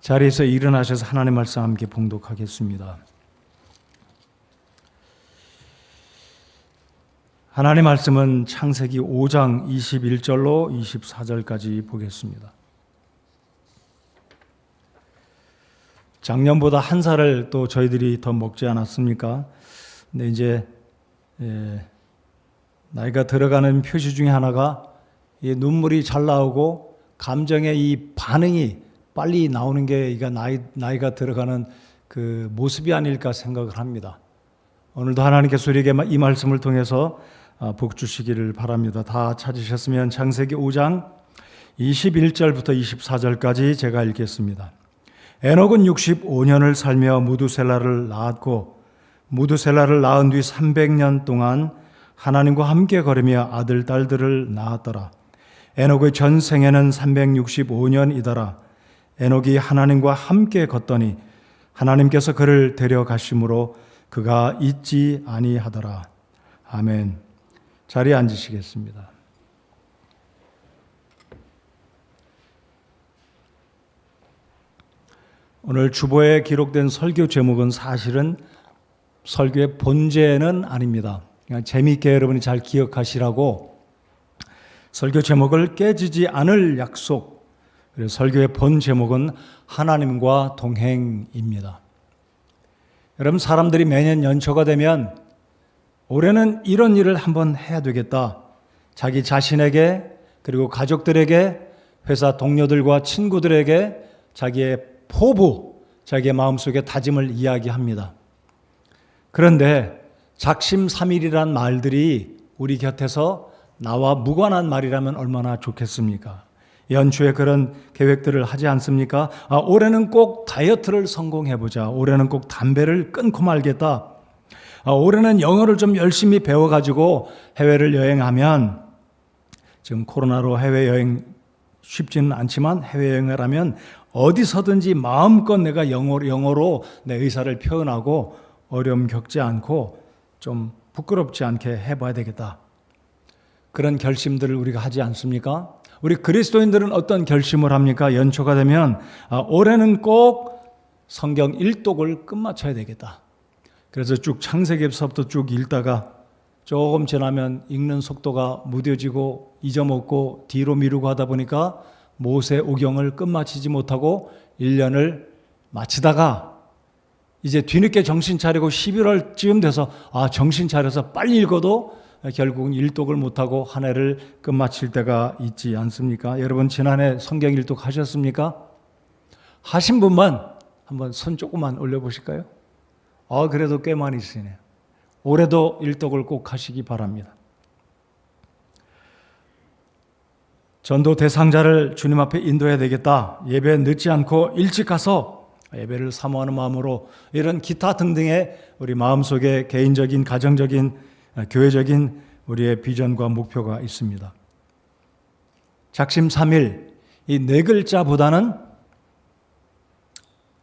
자리에서 일어나셔서 하나님 말씀 함께 봉독하겠습니다. 하나님 말씀은 창세기 5장 21절로 24절까지 보겠습니다. 작년보다 한 살을 또 저희들이 더 먹지 않았습니까? 근데 이제 나이가 들어가는 표시 중에 하나가 이 눈물이 잘 나오고 감정의 이 반응이 빨리 나오는 게 나이가 들어가는 그 모습이 아닐까 생각을 합니다. 오늘도 하나님께서 우리에게 이 말씀을 통해서 복 주시기를 바랍니다. 다 찾으셨으면 창세기 5장 21절부터 24절까지 제가 읽겠습니다. 에녹은 65년을 살며 무두셀라를 낳았고 무두셀라를 낳은 뒤 300년 동안 하나님과 함께 걸으며 아들 딸들을 낳았더라. 에녹의 전생에는 365년이더라. 에녹이 하나님과 함께 걷더니 하나님께서 그를 데려가심으로 그가 잊지 아니하더라. 아멘. 자리에 앉으시겠습니다. 오늘 주보에 기록된 설교 제목은 사실은 설교의 본제는 아닙니다. 그냥 재미있게 여러분이 잘 기억하시라고 설교 제목을 깨지지 않을 약속, 그리고 설교의 본 제목은 하나님과 동행입니다. 여러분, 사람들이 매년 연초가 되면 올해는 이런 일을 한번 해야 되겠다. 자기 자신에게 그리고 가족들에게 회사 동료들과 친구들에게 자기의 포부, 자기의 마음속에 다짐을 이야기합니다. 그런데 작심삼일이란 말들이 우리 곁에서 나와 무관한 말이라면 얼마나 좋겠습니까? 연초에 그런 계획들을 하지 않습니까? 올해는 꼭 다이어트를 성공해보자. 올해는 꼭 담배를 끊고 말겠다. 올해는 영어를 좀 열심히 배워가지고 해외를 여행하면, 지금 코로나로 해외여행 쉽지는 않지만 해외여행을 하면 어디서든지 마음껏 내가 영어로 내 의사를 표현하고 어려움 겪지 않고 좀 부끄럽지 않게 해봐야 되겠다. 그런 결심들을 우리가 하지 않습니까? 우리 그리스도인들은 어떤 결심을 합니까? 연초가 되면 올해는 꼭 성경 1독을 끝마쳐야 되겠다. 그래서 쭉 창세기에서부터 쭉 읽다가 조금 지나면 읽는 속도가 무뎌지고 잊어먹고 뒤로 미루고 하다 보니까 모세오경을 끝마치지 못하고 1년을 마치다가 이제 뒤늦게 정신 차리고 11월쯤 돼서 정신 차려서 빨리 읽어도 결국은 1독을 못하고 한 해를 끝마칠 때가 있지 않습니까? 여러분, 지난해 성경 1독 하셨습니까? 하신 분만 한번 손 조금만 올려보실까요? 그래도 꽤 많이 있으네요. 올해도 1독을 꼭 하시기 바랍니다. 전도 대상자를 주님 앞에 인도해야 되겠다. 예배 늦지 않고 일찍 가서 예배를 사모하는 마음으로 이런 기타 등등의 우리 마음속에 개인적인, 가정적인, 교회적인 우리의 비전과 목표가 있습니다. 작심삼일, 이 4글자보다는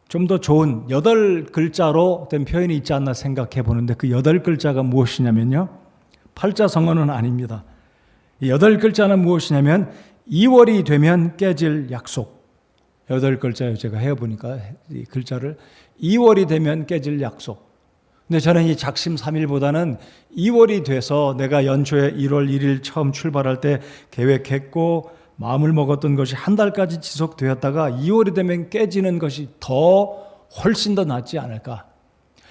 좀 더 좋은 8글자로 된 표현이 있지 않나 생각해 보는데 그 8글자가 무엇이냐면요, 팔자성어는 아닙니다. 이 8글자는 무엇이냐면 2월이 되면 깨질 약속. 8글자예요. 제가 해보니까 이 글자를 2월이 되면 깨질 약속. 근데 저는 이 작심삼일보다는 2월이 돼서 내가 연초에 1월 1일 처음 출발할 때 계획했고 마음을 먹었던 것이 한 달까지 지속되었다가 2월이 되면 깨지는 것이 훨씬 더 낫지 않을까.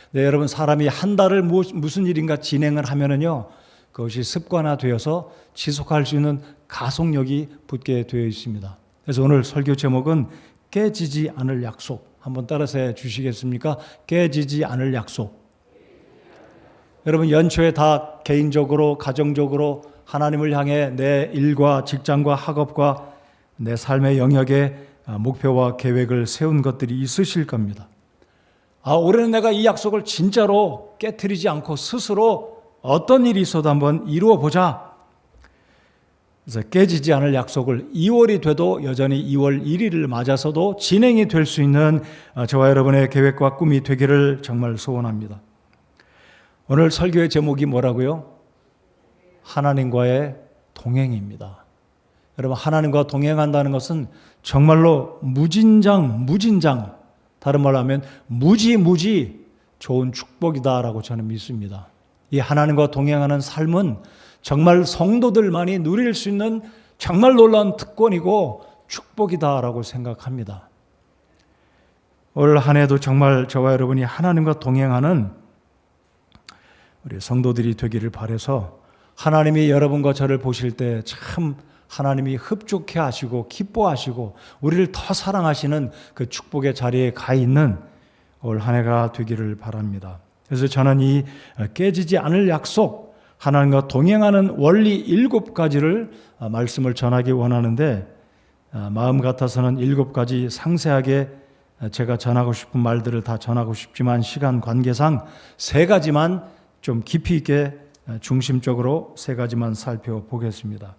네, 여러분, 사람이 한 달을 무슨 일인가 진행을 하면은요, 그것이 습관화되어서 지속할 수 있는 가속력이 붙게 되어 있습니다. 그래서 오늘 설교 제목은 깨지지 않을 약속. 한번 따라서 해 주시겠습니까? 깨지지 않을 약속. 여러분, 연초에 다 개인적으로, 가정적으로 하나님을 향해 내 일과 직장과 학업과 내 삶의 영역에 목표와 계획을 세운 것들이 있으실 겁니다. 올해는 내가 이 약속을 진짜로 깨트리지 않고 스스로 어떤 일이 있어도 한번 이루어 보자. 그래서 깨지지 않을 약속을 2월이 돼도 여전히 2월 1일을 맞아서도 진행이 될 수 있는 저와 여러분의 계획과 꿈이 되기를 정말 소원합니다. 오늘 설교의 제목이 뭐라고요? 하나님과의 동행입니다. 여러분, 하나님과 동행한다는 것은 정말로 무진장, 다른 말로 하면 무지 좋은 축복이다라고 저는 믿습니다. 이 하나님과 동행하는 삶은 정말 성도들만이 누릴 수 있는 정말 놀라운 특권이고 축복이다라고 생각합니다. 올 한 해도 정말 저와 여러분이 하나님과 동행하는 우리 성도들이 되기를 바라서 하나님이 여러분과 저를 보실 때 참 하나님이 흡족해 하시고 기뻐하시고 우리를 더 사랑하시는 그 축복의 자리에 가 있는 올 한 해가 되기를 바랍니다. 그래서 저는 이 깨지지 않을 약속, 하나님과 동행하는 원리 7가지를 말씀을 전하기 원하는데, 마음 같아서는 7가지 상세하게 제가 전하고 싶은 말들을 다 전하고 싶지만 시간 관계상 3가지만 좀 깊이 있게 중심적으로 3가지만 살펴보겠습니다.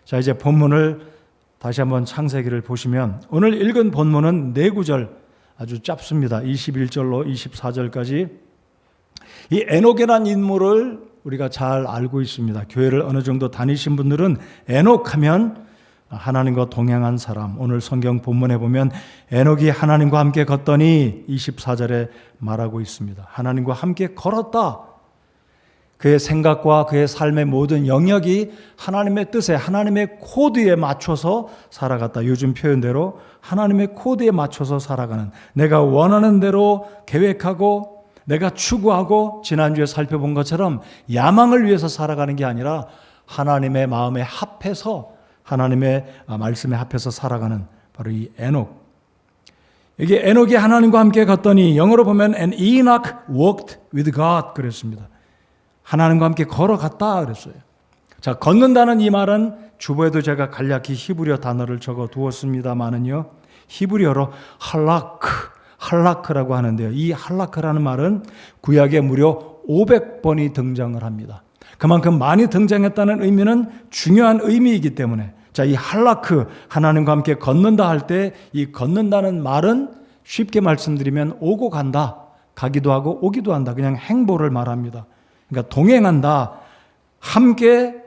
자, 이제 본문을 다시 한번 창세기를 보시면 오늘 읽은 본문은 4구절 아주 짧습니다. 21절로 24절까지. 이 에녹이라는 인물을 우리가 잘 알고 있습니다. 교회를 어느 정도 다니신 분들은 에녹하면 하나님과 동행한 사람. 오늘 성경 본문에 보면 에녹이 하나님과 함께 걷더니 24절에 말하고 있습니다. 하나님과 함께 걸었다. 그의 생각과 그의 삶의 모든 영역이 하나님의 뜻에, 하나님의 코드에 맞춰서 살아갔다. 요즘 표현대로 하나님의 코드에 맞춰서 살아가는, 내가 원하는 대로 계획하고 내가 추구하고 지난주에 살펴본 것처럼 야망을 위해서 살아가는 게 아니라 하나님의 마음에 합해서, 하나님의 말씀에 합해서 살아가는 바로 이 에녹. 여기 에녹이 하나님과 함께 갔더니 영어로 보면 And Enoch walked with God 그랬습니다. 하나님과 함께 걸어갔다 그랬어요. 자, 걷는다는 이 말은 주보에도 제가 간략히 히브리어 단어를 적어 두었습니다만은요, 히브리어로 할라크라고 하는데요. 이 할라크라는 말은 구약에 무려 500번이 등장을 합니다. 그만큼 많이 등장했다는 의미는 중요한 의미이기 때문에, 자, 이 할라크, 하나님과 함께 걷는다 할 때 이 걷는다는 말은 쉽게 말씀드리면 오고 간다, 가기도 하고 오기도 한다, 그냥 행보를 말합니다. 그러니까 동행한다, 함께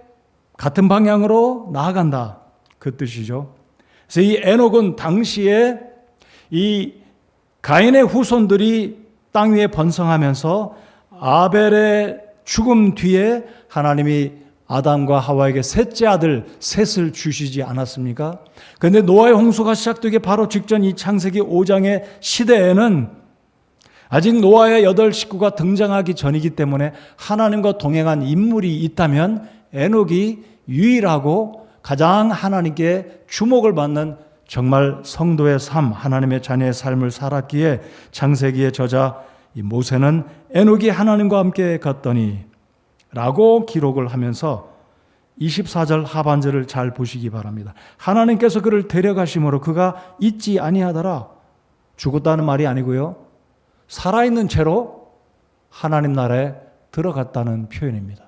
같은 방향으로 나아간다, 그 뜻이죠. 그래서 이 에녹은 당시에 이 가인의 후손들이 땅 위에 번성하면서 아벨의 죽음 뒤에 하나님이 아담과 하와에게 셋째 아들 셋을 주시지 않았습니까? 그런데 노아의 홍수가 시작되기 바로 직전 이 창세기 5장의 시대에는 아직 노아의 8 식구가 등장하기 전이기 때문에 하나님과 동행한 인물이 있다면 에녹이 유일하고 가장 하나님께 주목을 받는 정말 성도의 삶, 하나님의 자녀의 삶을 살았기에 창세기의 저자 이 모세는 에녹이 하나님과 함께 갔더니 라고 기록을 하면서 24절 하반절을 잘 보시기 바랍니다. 하나님께서 그를 데려가심으로 그가 잊지 아니하더라. 죽었다는 말이 아니고요, 살아있는 채로 하나님 나라에 들어갔다는 표현입니다.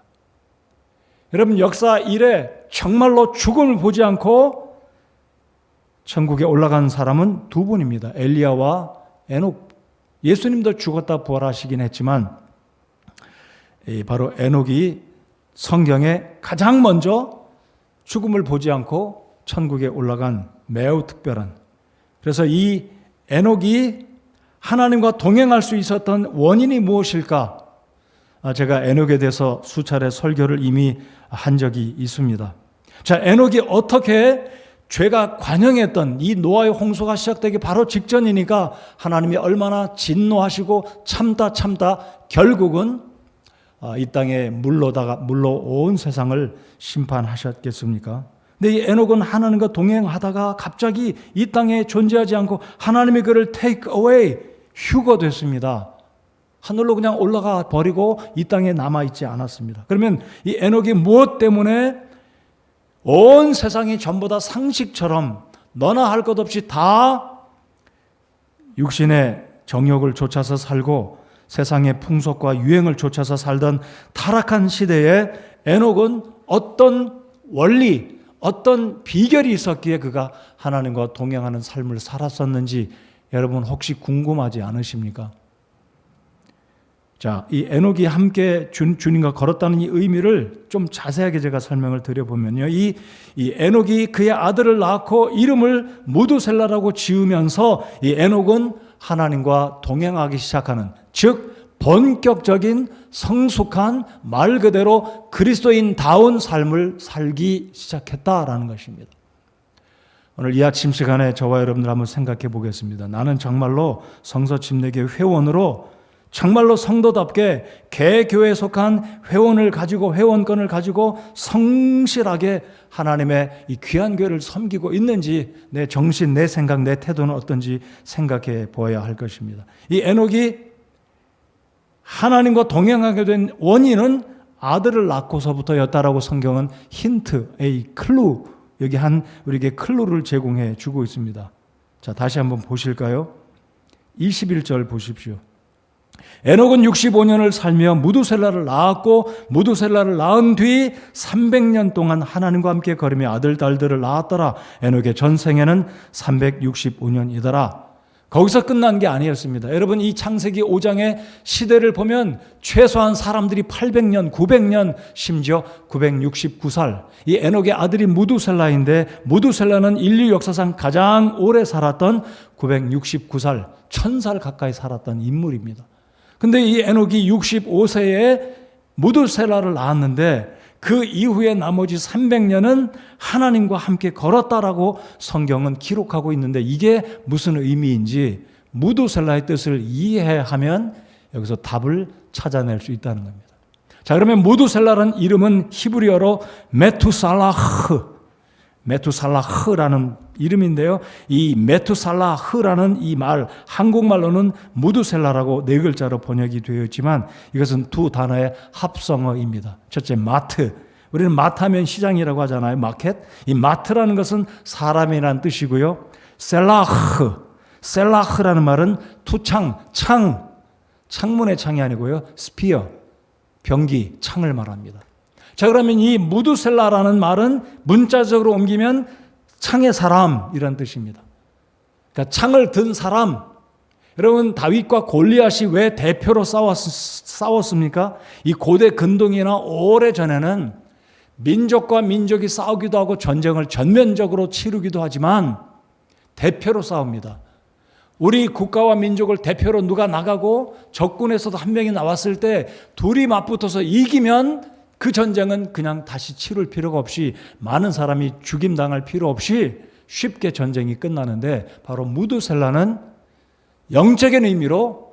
여러분, 역사 이래 정말로 죽음을 보지 않고 천국에 올라간 사람은 2분입니다. 엘리야와 에녹. 예수님도 죽었다 부활하시긴 했지만 바로 에녹이 성경에 가장 먼저 죽음을 보지 않고 천국에 올라간 매우 특별한, 그래서 이 에녹이 하나님과 동행할 수 있었던 원인이 무엇일까? 제가 에녹에 대해서 수차례 설교를 이미 한 적이 있습니다. 자, 에녹이 어떻게 죄가 관영했던 이 노아의 홍수가 시작되기 바로 직전이니까 하나님이 얼마나 진노하시고 참다 결국은 이 땅에 물로 온 세상을 심판하셨겠습니까? 근데 이 에녹은 하나님과 동행하다가 갑자기 이 땅에 존재하지 않고 하나님이 그를 take away, 휴거됐습니다. 하늘로 그냥 올라가 버리고 이 땅에 남아있지 않았습니다. 그러면 이 에녹이 무엇 때문에 온 세상이 전부 다 상식처럼 너나 할 것 없이 다 육신의 정욕을 좇아서 살고 세상의 풍속과 유행을 좇아서 살던 타락한 시대에 에녹은 어떤 원리, 어떤 비결이 있었기에 그가 하나님과 동행하는 삶을 살았었는지 여러분 혹시 궁금하지 않으십니까? 자, 이 에녹이 함께 주님과 걸었다는 이 의미를 좀 자세하게 제가 설명을 드려보면요. 이 에녹이 그의 아들을 낳고 이름을 무두셀라라고 지으면서 이 에녹은 하나님과 동행하기 시작하는, 즉 본격적인 성숙한 말 그대로 그리스도인다운 삶을 살기 시작했다라는 것입니다. 오늘 이 아침 시간에 저와 여러분들 한번 생각해 보겠습니다. 나는 정말로 성서 침례교회 회원으로 정말로 성도답게 개교회에 속한 회원을 가지고, 회원권을 가지고 성실하게 하나님의 이 귀한 교회를 섬기고 있는지, 내 정신, 내 생각, 내 태도는 어떤지 생각해 보아야 할 것입니다. 이 에녹이 하나님과 동행하게 된 원인은 아들을 낳고서부터였다라고 성경은 힌트, 클루, 여기 우리에게 클루를 제공해 주고 있습니다. 자, 다시 한번 보실까요? 21절 보십시오. 에녹은 65년을 살며 무두셀라를 낳았고, 무두셀라를 낳은 뒤 300년 동안 하나님과 함께 걸으며 아들, 딸들을 낳았더라. 에녹의 전생에는 365년이더라. 거기서 끝난 게 아니었습니다. 여러분, 이 창세기 5장의 시대를 보면 최소한 사람들이 800년, 900년, 심지어 969살. 이 에녹의 아들이 무두셀라인데, 무두셀라는 인류 역사상 가장 오래 살았던 969살, 1000살 가까이 살았던 인물입니다. 근데 이 에녹이 65세에 무두셀라를 낳았는데, 그 이후에 나머지 300년은 하나님과 함께 걸었다라고 성경은 기록하고 있는데, 이게 무슨 의미인지 무두셀라의 뜻을 이해하면 여기서 답을 찾아낼 수 있다는 겁니다. 자, 그러면 무두셀라라는 이름은 히브리어로 메투살라흐라는 이름인데요. 이 메투살라흐라는 이 말, 한국말로는 무두셀라라고 네 글자로 번역이 되어 있지만 이것은 두 단어의 합성어입니다. 첫째, 마트. 우리는 마트하면 시장이라고 하잖아요. 마켓. 이 마트라는 것은 사람이라는 뜻이고요. 셀라흐라는 말은 투창, 창문의 창이 아니고요. 스피어, 병기, 창을 말합니다. 자, 그러면 이 무두셀라라는 말은 문자적으로 옮기면 창의 사람 이란 뜻입니다. 그러니까 창을 든 사람. 여러분, 다윗과 골리앗이 왜 대표로 싸웠습니까? 이 고대 근동이나 오래전에는 민족과 민족이 싸우기도 하고 전쟁을 전면적으로 치르기도 하지만 대표로 싸웁니다. 우리 국가와 민족을 대표로 누가 나가고 적군에서도 한 명이 나왔을 때 둘이 맞붙어서 이기면 그 전쟁은 그냥 다시 치를 필요가 없이, 많은 사람이 죽임당할 필요 없이 쉽게 전쟁이 끝나는데, 바로 무두셀라는 영적인 의미로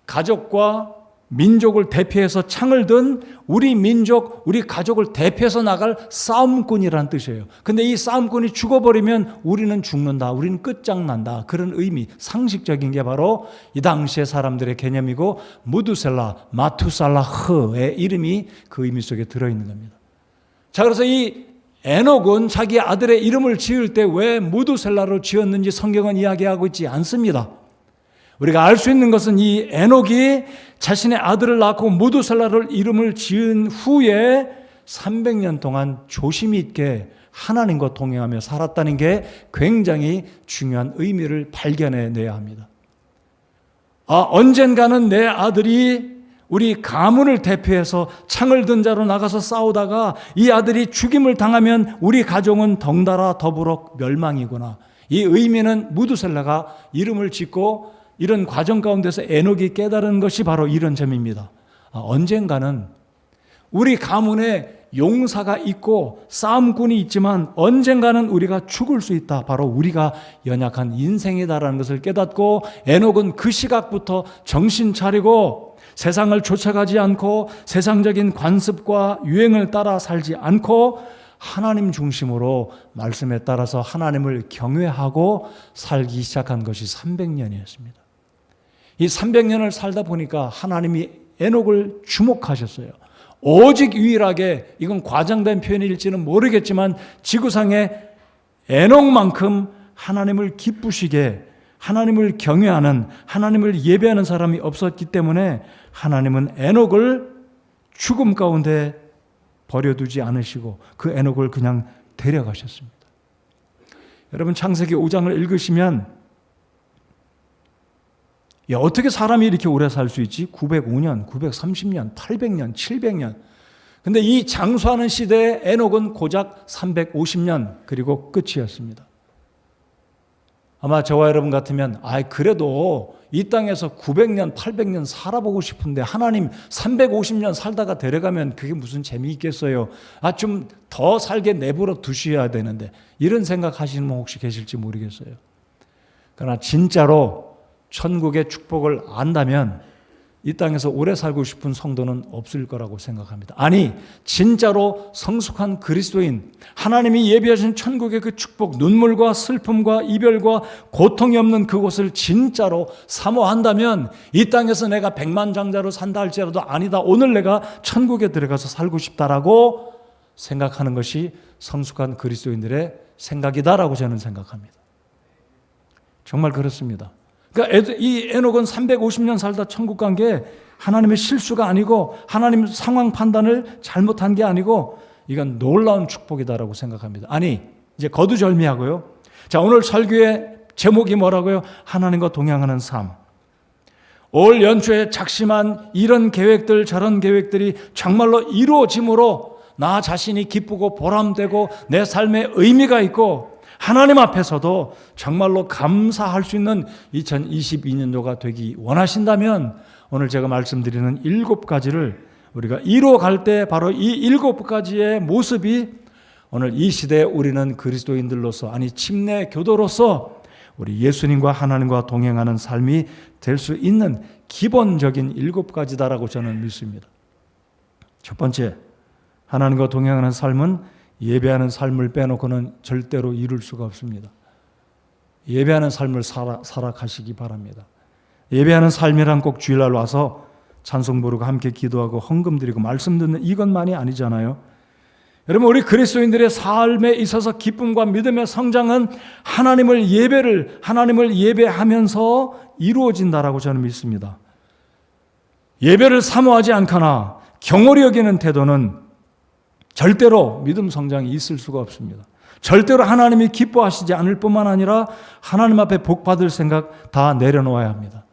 가족과 민족을 대표해서 창을 든 우리 민족, 우리 가족을 대표해서 나갈 싸움꾼이라는 뜻이에요. 근데 이 싸움꾼이 죽어버리면 우리는 죽는다, 우리는 끝장난다, 그런 의미, 상식적인 게 바로 이 당시의 사람들의 개념이고, 무두셀라, 마투살라흐의 이름이 그 의미 속에 들어있는 겁니다. 자, 그래서 이 에녹은 자기 아들의 이름을 지을 때 왜 무두셀라로 지었는지 성경은 이야기하고 있지 않습니다. 우리가 알 수 있는 것은 이 에녹이 자신의 아들을 낳고 무두셀라를 이름을 지은 후에 300년 동안 조심 있게 하나님과 동행하며 살았다는 게 굉장히 중요한 의미를 발견해내야 합니다. 언젠가는 내 아들이 우리 가문을 대표해서 창을 든 자로 나가서 싸우다가 이 아들이 죽임을 당하면 우리 가족은 덩달아 더불어 멸망이구나. 이 의미는 무두셀라가 이름을 짓고 이런 과정 가운데서 에녹이 깨달은 것이 바로 이런 점입니다. 언젠가는 우리 가문에 용사가 있고 싸움꾼이 있지만 언젠가는 우리가 죽을 수 있다. 바로 우리가 연약한 인생이다라는 것을 깨닫고 에녹은 그 시각부터 정신 차리고 세상을 쫓아가지 않고 세상적인 관습과 유행을 따라 살지 않고 하나님 중심으로 말씀에 따라서 하나님을 경외하고 살기 시작한 것이 300년이었습니다. 이 300년을 살다 보니까 하나님이 에녹을 주목하셨어요. 오직 유일하게, 이건 과장된 표현일지는 모르겠지만 지구상에 에녹만큼 하나님을 기쁘시게, 하나님을 경외하는, 하나님을 예배하는 사람이 없었기 때문에 하나님은 에녹을 죽음 가운데 버려두지 않으시고 그 에녹을 그냥 데려가셨습니다. 여러분, 창세기 5장을 읽으시면 야, 어떻게 사람이 이렇게 오래 살 수 있지? 905년, 930년, 800년, 700년. 근데 이 장수하는 시대에 에녹은 고작 350년 그리고 끝이었습니다. 아마 저와 여러분 같으면 그래도 이 땅에서 900년, 800년 살아보고 싶은데 하나님 350년 살다가 데려가면 그게 무슨 재미있겠어요. 좀 더 살게 내버려 두셔야 되는데 이런 생각하시는 분 혹시 계실지 모르겠어요. 그러나 진짜로 천국의 축복을 안다면 이 땅에서 오래 살고 싶은 성도는 없을 거라고 생각합니다. 아니, 진짜로 성숙한 그리스도인, 하나님이 예비하신 천국의 그 축복, 눈물과 슬픔과 이별과 고통이 없는 그곳을 진짜로 사모한다면 이 땅에서 내가 백만장자로 산다 할지라도 아니다, 오늘 내가 천국에 들어가서 살고 싶다라고 생각하는 것이 성숙한 그리스도인들의 생각이다라고 저는 생각합니다. 정말 그렇습니다. 그러니까 이 에녹은 350년 살다 천국 간 게 하나님의 실수가 아니고 하나님 상황 판단을 잘못한 게 아니고 이건 놀라운 축복이다라고 생각합니다. 아니, 이제 거두절미하고요. 자, 오늘 설교의 제목이 뭐라고요? 하나님과 동행하는 삶. 올 연초에 작심한 이런 계획들 저런 계획들이 정말로 이루어짐으로 나 자신이 기쁘고 보람되고 내 삶에 의미가 있고 하나님 앞에서도 정말로 감사할 수 있는 2022년도가 되기 원하신다면 오늘 제가 말씀드리는 7가지를 우리가 이루어갈 때 바로 이 7가지의 모습이 오늘 이 시대에 우리는 그리스도인들로서, 아니 침례 교도로서 우리 예수님과 하나님과 동행하는 삶이 될 수 있는 기본적인 7가지다라고 저는 믿습니다. 첫 번째, 하나님과 동행하는 삶은 예배하는 삶을 빼놓고는 절대로 이룰 수가 없습니다. 예배하는 삶을 살아가시기 바랍니다. 예배하는 삶이란 꼭 주일날 와서 찬송 부르고 함께 기도하고 헌금 드리고 말씀 듣는 이것만이 아니잖아요. 여러분, 우리 그리스도인들의 삶에 있어서 기쁨과 믿음의 성장은 하나님을 예배하면서 이루어진다라고 저는 믿습니다. 예배를 사모하지 않거나 경홀히 여기는 태도는 절대로 믿음 성장이 있을 수가 없습니다. 절대로 하나님이 기뻐하시지 않을 뿐만 아니라 하나님 앞에 복받을 생각 다 내려놓아야 합니다.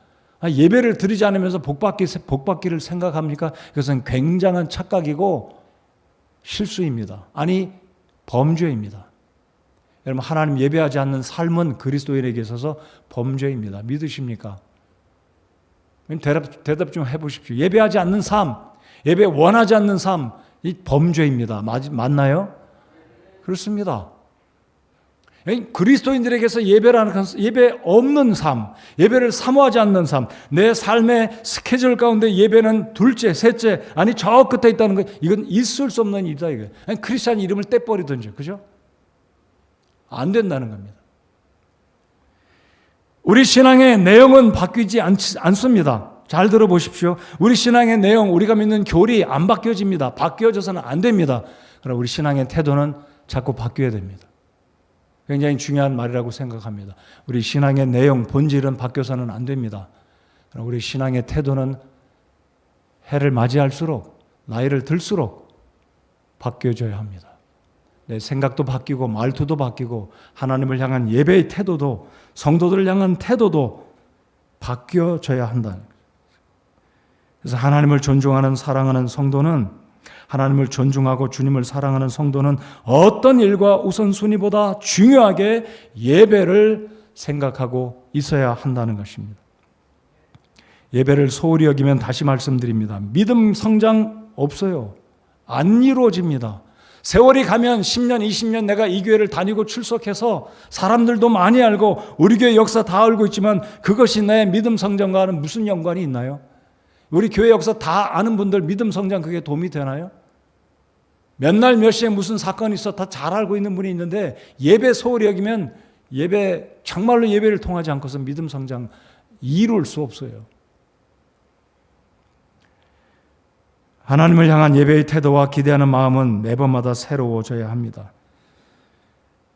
예배를 드리지 않으면서 복받기를 생각합니까? 그것은 굉장한 착각이고 실수입니다. 아니, 범죄입니다. 여러분, 하나님 예배하지 않는 삶은 그리스도인에게 있어서 범죄입니다. 믿으십니까? 대답 좀 해보십시오. 예배하지 않는 삶, 예배 원하지 않는 삶, 이 범죄입니다. 맞나요? 그렇습니다. 그리스도인들에게서 예배 없는 삶, 예배를 사모하지 않는 삶, 내 삶의 스케줄 가운데 예배는 둘째, 셋째, 아니 저 끝에 있다는 거, 이건 있을 수 없는 일이다. 이거 크리스찬 이름을 떼버리든지, 그죠? 안 된다는 겁니다. 우리 신앙의 내용은 바뀌지 않습니다. 잘 들어보십시오. 우리 신앙의 내용, 우리가 믿는 교리 안 바뀌어집니다. 바뀌어져서는 안 됩니다. 그러나 우리 신앙의 태도는 자꾸 바뀌어야 됩니다. 굉장히 중요한 말이라고 생각합니다. 우리 신앙의 내용, 본질은 바뀌어서는 안 됩니다. 그러나 우리 신앙의 태도는 해를 맞이할수록, 나이를 들수록 바뀌어져야 합니다. 내 생각도 바뀌고 말투도 바뀌고 하나님을 향한 예배의 태도도, 성도들을 향한 태도도 바뀌어져야 한다. 그래서 하나님을 존중하는 사랑하는 성도는, 하나님을 존중하고 주님을 사랑하는 성도는 어떤 일과 우선순위보다 중요하게 예배를 생각하고 있어야 한다는 것입니다. 예배를 소홀히 여기면 다시 말씀드립니다. 믿음 성장 없어요. 안 이루어집니다. 세월이 가면 10년, 20년 내가 이 교회를 다니고 출석해서 사람들도 많이 알고 우리 교회 역사 다 알고 있지만 그것이 내 믿음 성장과는 무슨 연관이 있나요? 우리 교회 역사 다 아는 분들 믿음 성장 그게 도움이 되나요? 몇 날 몇 시에 무슨 사건이 있어 다 잘 알고 있는 분이 있는데 예배 소홀히 여기면 정말로 예배를 통하지 않고서 믿음 성장 이룰 수 없어요. 하나님을 향한 예배의 태도와 기대하는 마음은 매번마다 새로워져야 합니다.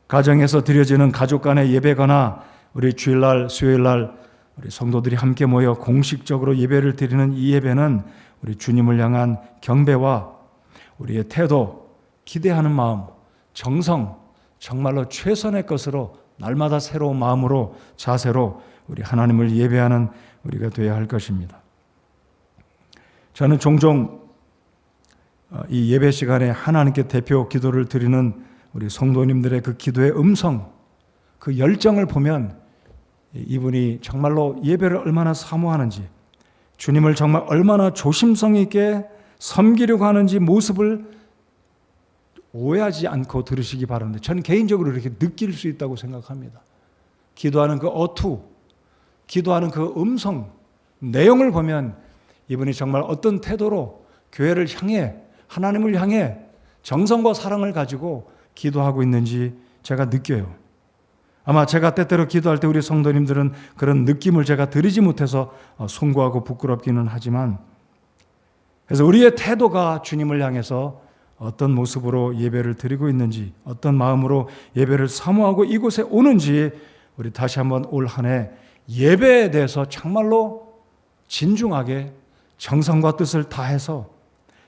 가정에서 드려지는 가족 간의 예배거나 우리 주일날, 수요일날 우리 성도들이 함께 모여 공식적으로 예배를 드리는 이 예배는 우리 주님을 향한 경배와 우리의 태도, 기대하는 마음, 정성, 정말로 최선의 것으로 날마다 새로운 마음으로, 자세로 우리 하나님을 예배하는 우리가 되어야 할 것입니다. 저는 종종 이 예배 시간에 하나님께 대표 기도를 드리는 우리 성도님들의 그 기도의 음성, 그 열정을 보면 이분이 정말로 예배를 얼마나 사모하는지, 주님을 정말 얼마나 조심성 있게 섬기려고 하는지 모습을 오해하지 않고 들으시기 바랍니다. 저는 개인적으로 이렇게 느낄 수 있다고 생각합니다. 기도하는 그 어투, 기도하는 그 음성, 내용을 보면 이분이 정말 어떤 태도로 교회를 향해, 하나님을 향해 정성과 사랑을 가지고 기도하고 있는지 제가 느껴요. 아마 제가 때때로 기도할 때 우리 성도님들은 그런 느낌을 제가 드리지 못해서 송구하고 부끄럽기는 하지만, 그래서 우리의 태도가 주님을 향해서 어떤 모습으로 예배를 드리고 있는지, 어떤 마음으로 예배를 사모하고 이곳에 오는지, 우리 다시 한번 올 한 해 예배에 대해서 정말로 진중하게 정성과 뜻을 다해서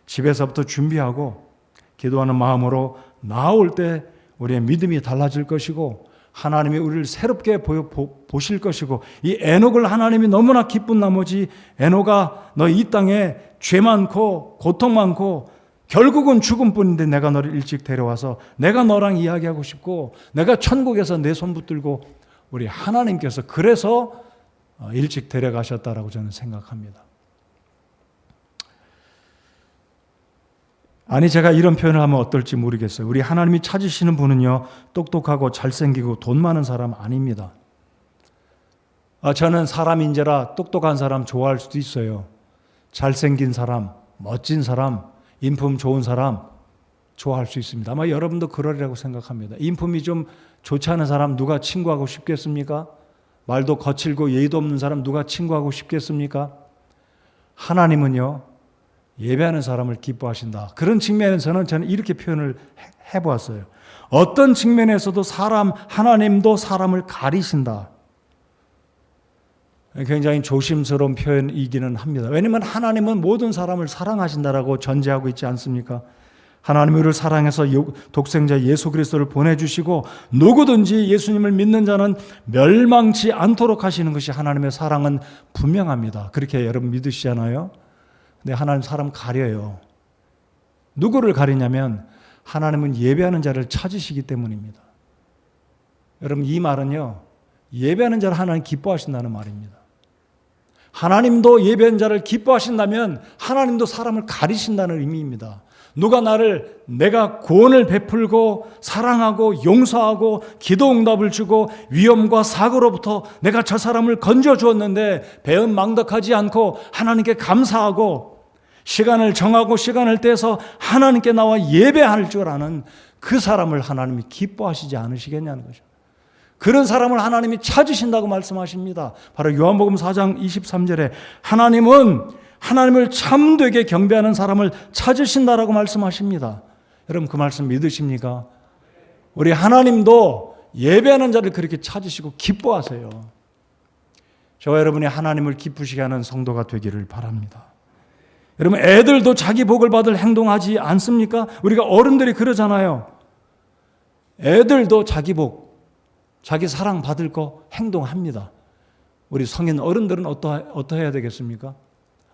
집에서부터 준비하고 기도하는 마음으로 나아올 때 우리의 믿음이 달라질 것이고, 하나님이 우리를 새롭게 보실 것이고, 이 에녹을 하나님이 너무나 기쁜 나머지, 에녹아 너 이 땅에 죄 많고 고통 많고 결국은 죽음뿐인데 내가 너를 일찍 데려와서 내가 너랑 이야기하고 싶고 내가 천국에서 내 손 붙들고, 우리 하나님께서 그래서 일찍 데려가셨다라고 저는 생각합니다. 아니, 제가 이런 표현을 하면 어떨지 모르겠어요. 우리 하나님이 찾으시는 분은요, 똑똑하고 잘생기고 돈 많은 사람 아닙니다. 저는 사람인지라 똑똑한 사람 좋아할 수도 있어요. 잘생긴 사람, 멋진 사람, 인품 좋은 사람 좋아할 수 있습니다. 아마 여러분도 그러리라고 생각합니다. 인품이 좀 좋지 않은 사람 누가 친구하고 싶겠습니까? 말도 거칠고 예의도 없는 사람 누가 친구하고 싶겠습니까? 하나님은요, 예배하는 사람을 기뻐하신다. 그런 측면에서는 저는 이렇게 표현을 해보았어요. 어떤 측면에서도 하나님도 사람을 가리신다. 굉장히 조심스러운 표현이기는 합니다. 왜냐하면 하나님은 모든 사람을 사랑하신다라고 전제하고 있지 않습니까? 하나님이 우리를 사랑해서 독생자 예수 그리스도를 보내주시고 누구든지 예수님을 믿는 자는 멸망치 않도록 하시는 것이 하나님의 사랑은 분명합니다. 그렇게 여러분 믿으시잖아요. 근데 하나님 사람 가려요. 누구를 가리냐면 하나님은 예배하는 자를 찾으시기 때문입니다. 여러분, 이 말은요, 예배하는 자를 하나님 기뻐하신다는 말입니다. 하나님도 예배하는 자를 기뻐하신다면 하나님도 사람을 가리신다는 의미입니다. 누가 내가 구원을 베풀고 사랑하고 용서하고 기도 응답을 주고 위험과 사고로부터 내가 저 사람을 건져주었는데 배은망덕하지 않고 하나님께 감사하고 시간을 정하고 시간을 떼서 하나님께 나와 예배할 줄 아는 그 사람을 하나님이 기뻐하시지 않으시겠냐는 거죠. 그런 사람을 하나님이 찾으신다고 말씀하십니다. 바로 요한복음 4장 23절에 하나님은 하나님을 참되게 경배하는 사람을 찾으신다라고 말씀하십니다. 여러분, 그 말씀 믿으십니까? 우리 하나님도 예배하는 자를 그렇게 찾으시고 기뻐하세요. 저와 여러분이 하나님을 기쁘시게 하는 성도가 되기를 바랍니다. 여러분, 애들도 자기 복을 받을 행동하지 않습니까? 우리가 어른들이 그러잖아요. 애들도 자기 복, 자기 사랑 받을 거 행동합니다. 우리 성인 어른들은 어떠해야 되겠습니까?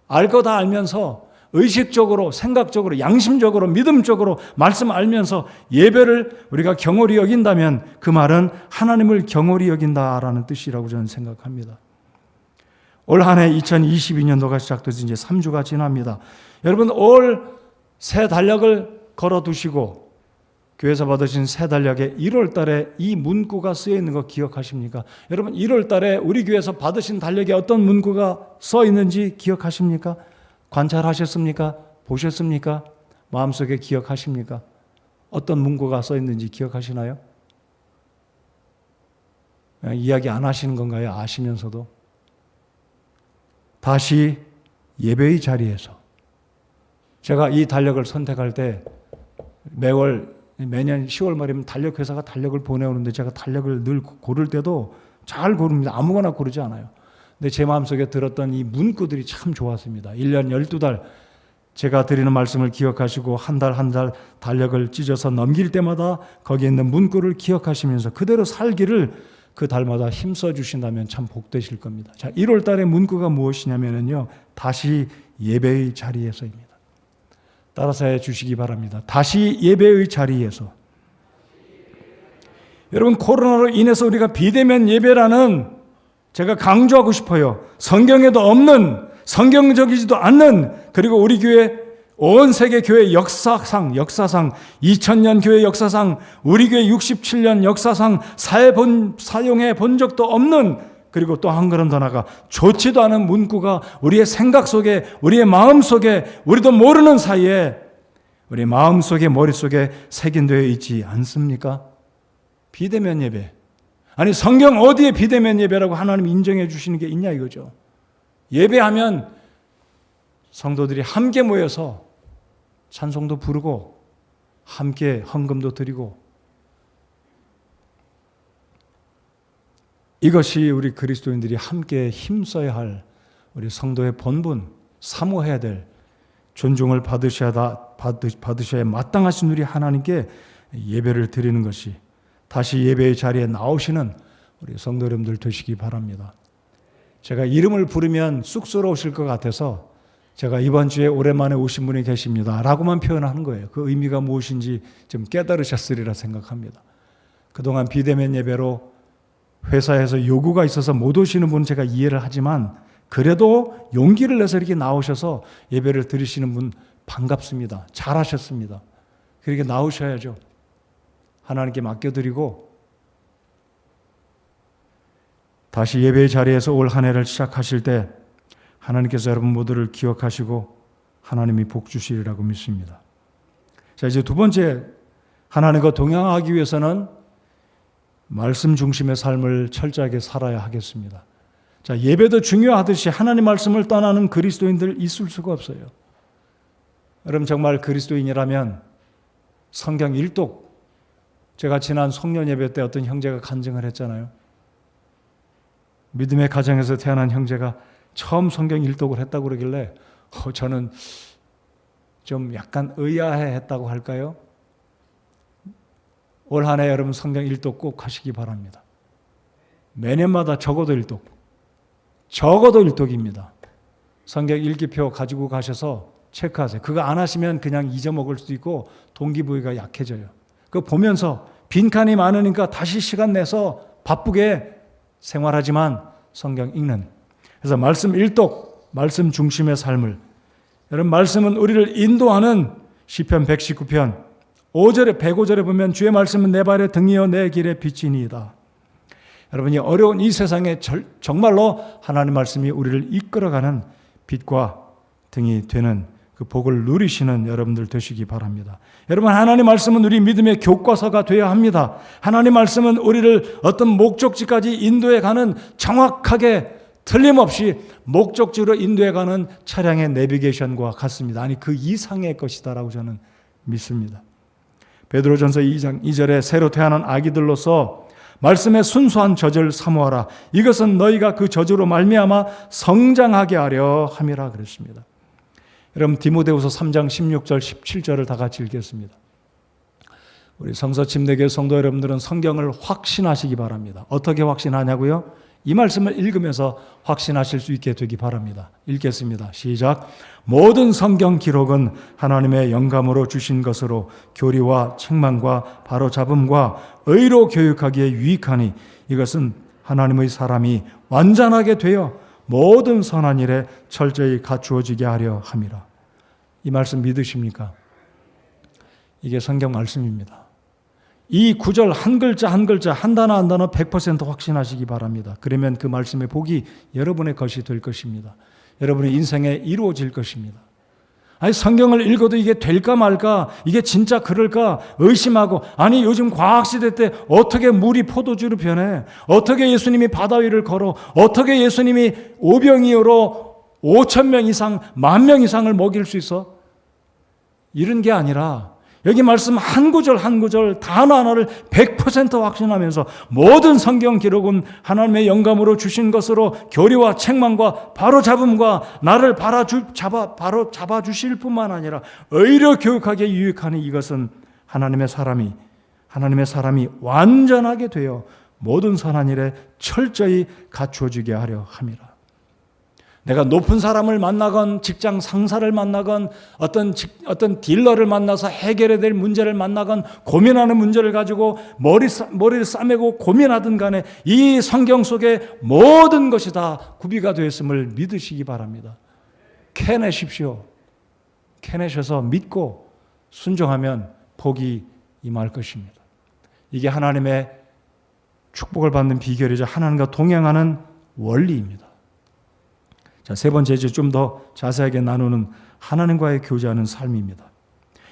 알 거 다 알면서 의식적으로, 생각적으로, 양심적으로, 믿음적으로 말씀 알면서 예배를 우리가 경홀히 여긴다면 그 말은 하나님을 경홀히 여긴다라는 뜻이라고 저는 생각합니다. 올 한 해 2022년도가 시작돼서 이제 3주가 지납니다. 여러분, 올 새 달력을 걸어두시고 교회에서 받으신 새 달력에 1월 달에 이 문구가 쓰여 있는 거 기억하십니까? 여러분, 1월 달에 우리 교회에서 받으신 달력에 어떤 문구가 써 있는지 기억하십니까? 관찰하셨습니까? 보셨습니까? 마음속에 기억하십니까? 어떤 문구가 써 있는지 기억하시나요? 이야기 안 하시는 건가요? 아시면서도? 다시 예배의 자리에서, 제가 이 달력을 선택할 때 매년 10월 말이면 달력회사가 달력을 보내오는데 제가 달력을 늘 고를 때도 잘 고릅니다. 아무거나 고르지 않아요. 근데 제 마음속에 들었던 이 문구들이 참 좋았습니다. 1년 12달 제가 드리는 말씀을 기억하시고 한 달 한 달 달력을 찢어서 넘길 때마다 거기에 있는 문구를 기억하시면서 그대로 살기를 그 달마다 힘써 주신다면 참 복되실 겁니다. 자, 1월 달의 문구가 무엇이냐면요. 다시 예배의 자리에서입니다. 따라서 해 주시기 바랍니다. 다시 예배의 자리에서. 여러분, 코로나로 인해서 우리가 비대면 예배라는, 제가 강조하고 싶어요, 성경에도 없는, 성경적이지도 않는, 그리고 우리 교회, 온 세계 교회 역사상 2000년 교회 역사상, 우리 교회 67년 역사상 사용해 본 적도 없는, 그리고 또 한 걸음 더 나가 좋지도 않은 문구가 우리의 생각 속에, 우리의 마음 속에, 우리도 모르는 사이에 우리 마음 속에, 머릿속에 새긴되어 있지 않습니까? 비대면 예배. 아니, 성경 어디에 비대면 예배라고 하나님 인정해 주시는 게 있냐 이거죠. 예배하면 성도들이 함께 모여서 찬송도 부르고 함께 헌금도 드리고, 이것이 우리 그리스도인들이 함께 힘써야 할 우리 성도의 본분, 사모해야 될, 존중을 받으셔야 마땅하신 우리 하나님께 예배를 드리는 것이 다시 예배의 자리에 나오시는 우리 성도 여러분들 되시기 바랍니다. 제가 이름을 부르면 쑥스러우실 것 같아서 제가 이번 주에 오랜만에 오신 분이 계십니다 라고만 표현하는 거예요. 그 의미가 무엇인지 좀 깨달으셨으리라 생각합니다. 그동안 비대면 예배로 회사에서 요구가 있어서 못 오시는 분은 제가 이해를 하지만, 그래도 용기를 내서 이렇게 나오셔서 예배를 드리시는 분 반갑습니다. 잘하셨습니다. 그렇게 나오셔야죠. 하나님께 맡겨드리고 다시 예배의 자리에서 올 한 해를 시작하실 때 하나님께서 여러분 모두를 기억하시고 하나님이 복 주시리라고 믿습니다. 자, 이제 두 번째, 하나님과 동행하기 위해서는 말씀 중심의 삶을 철저하게 살아야 하겠습니다. 자, 예배도 중요하듯이 하나님 말씀을 떠나는 그리스도인들 있을 수가 없어요. 여러분, 정말 그리스도인이라면 성경 일독, 제가 지난 송년 예배 때 어떤 형제가 간증을 했잖아요. 믿음의 가정에서 태어난 형제가 처음 성경 일독을 했다고 그러길래 저는 좀 약간 의아해했다고 할까요? 올 한 해 여러분 성경 일독 꼭 하시기 바랍니다. 매년마다 적어도 일독입니다. 성경 일기표 가지고 가셔서 체크하세요. 그거 안 하시면 그냥 잊어먹을 수도 있고 동기부여가 약해져요. 그거 보면서 빈칸이 많으니까 다시 시간 내서 바쁘게 생활하지만 성경 읽는, 그래서 말씀 일독, 말씀 중심의 삶을, 여러분 말씀은 우리를 인도하는 시편 119편 5절에 105절에 보면 주의 말씀은 내 발의 등이요 내 길의 빛이니이다. 여러분이 어려운 이 세상에 정말로 하나님 말씀이 우리를 이끌어가는 빛과 등이 되는 그 복을 누리시는 여러분들 되시기 바랍니다. 여러분, 하나님 말씀은 우리 믿음의 교과서가 되어야 합니다. 하나님 말씀은 우리를 어떤 목적지까지 인도해가는, 정확하게 틀림없이 목적지로 인도해가는 차량의 내비게이션과 같습니다. 아니, 그 이상의 것이다라고 저는 믿습니다. 베드로전서 2장 2절에 새로 태어난 아기들로서 말씀의 순수한 젖을 사모하라. 이것은 너희가 그 젖으로 말미암아 성장하게 하려 함이라 그랬습니다. 여러분, 디모데후서 3장 16절 17절을 다 같이 읽겠습니다. 우리 성서 침례교회 성도 여러분들은 성경을 확신하시기 바랍니다. 어떻게 확신하냐고요? 이 말씀을 읽으면서 확신하실 수 있게 되기 바랍니다. 읽겠습니다. 시작. 모든 성경 기록은 하나님의 영감으로 주신 것으로 교리와 책망과 바로잡음과 의로 교육하기에 유익하니 이것은 하나님의 사람이 완전하게 되어 모든 선한 일에 철저히 갖추어지게 하려 함이라. 이 말씀 믿으십니까? 이게 성경 말씀입니다. 이 구절 한 글자 한 글자, 한 단어 한 단어 100% 확신하시기 바랍니다. 그러면 그 말씀의 복이 여러분의 것이 될 것입니다. 여러분의 인생에 이루어질 것입니다. 아니, 성경을 읽어도 이게 될까 말까, 이게 진짜 그럴까 의심하고, 아니 요즘 과학시대 때 어떻게 물이 포도주로 변해, 어떻게 예수님이 바다 위를 걸어, 어떻게 예수님이 오병이어로 5,000명 이상, 10,000명 이상을 먹일 수 있어? 이런 게 아니라 여기 말씀 한 구절 한 구절, 단어 하나를 100% 확신하면서 모든 성경 기록은 하나님의 영감으로 주신 것으로 교리와 책망과 바로잡음과 나를 바로 잡아주실 뿐만 아니라 의로 교육하게 유익하니 이것은 하나님의 사람이 완전하게 되어 모든 선한 일에 철저히 갖추어지게 하려 함이라. 내가 높은 사람을 만나건 직장 상사를 만나건 어떤 딜러를 만나서 해결해야 될 문제를 만나건 고민하는 문제를 가지고 머리를 싸매고 고민하든 간에 이 성경 속에 모든 것이 다 구비가 되었음을 믿으시기 바랍니다. 캐내십시오. 캐내셔서 믿고 순종하면 복이 임할 것입니다. 이게 하나님의 축복을 받는 비결이자 하나님과 동행하는 원리입니다. 자, 세 번째 이제 좀 더 자세하게 나누는 하나님과의 교제하는 삶입니다.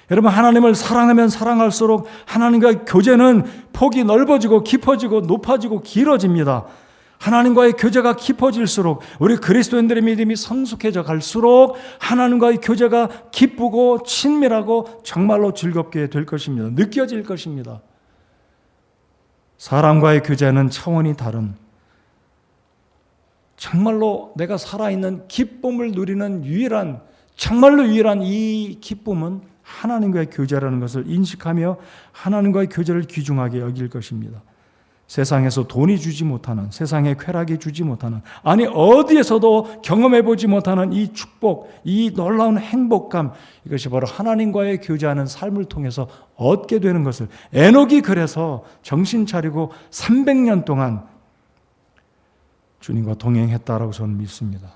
여러분, 하나님을 사랑하면 사랑할수록 하나님과의 교제는 폭이 넓어지고 깊어지고 높아지고 길어집니다. 하나님과의 교제가 깊어질수록 우리 그리스도인들의 믿음이 성숙해져 갈수록 하나님과의 교제가 기쁘고 친밀하고 정말로 즐겁게 될 것입니다. 느껴질 것입니다. 사람과의 교제는 차원이 다른, 정말로 내가 살아있는 기쁨을 누리는 정말로 유일한 이 기쁨은 하나님과의 교제라는 것을 인식하며 하나님과의 교제를 귀중하게 여길 것입니다. 세상에서 돈이 주지 못하는, 세상의 쾌락이 주지 못하는, 아니 어디에서도 경험해보지 못하는 이 축복, 이 놀라운 행복감, 이것이 바로 하나님과의 교제하는 삶을 통해서 얻게 되는 것을 에녹이 그래서 정신 차리고 300년 동안 주님과 동행했다라고 저는 믿습니다.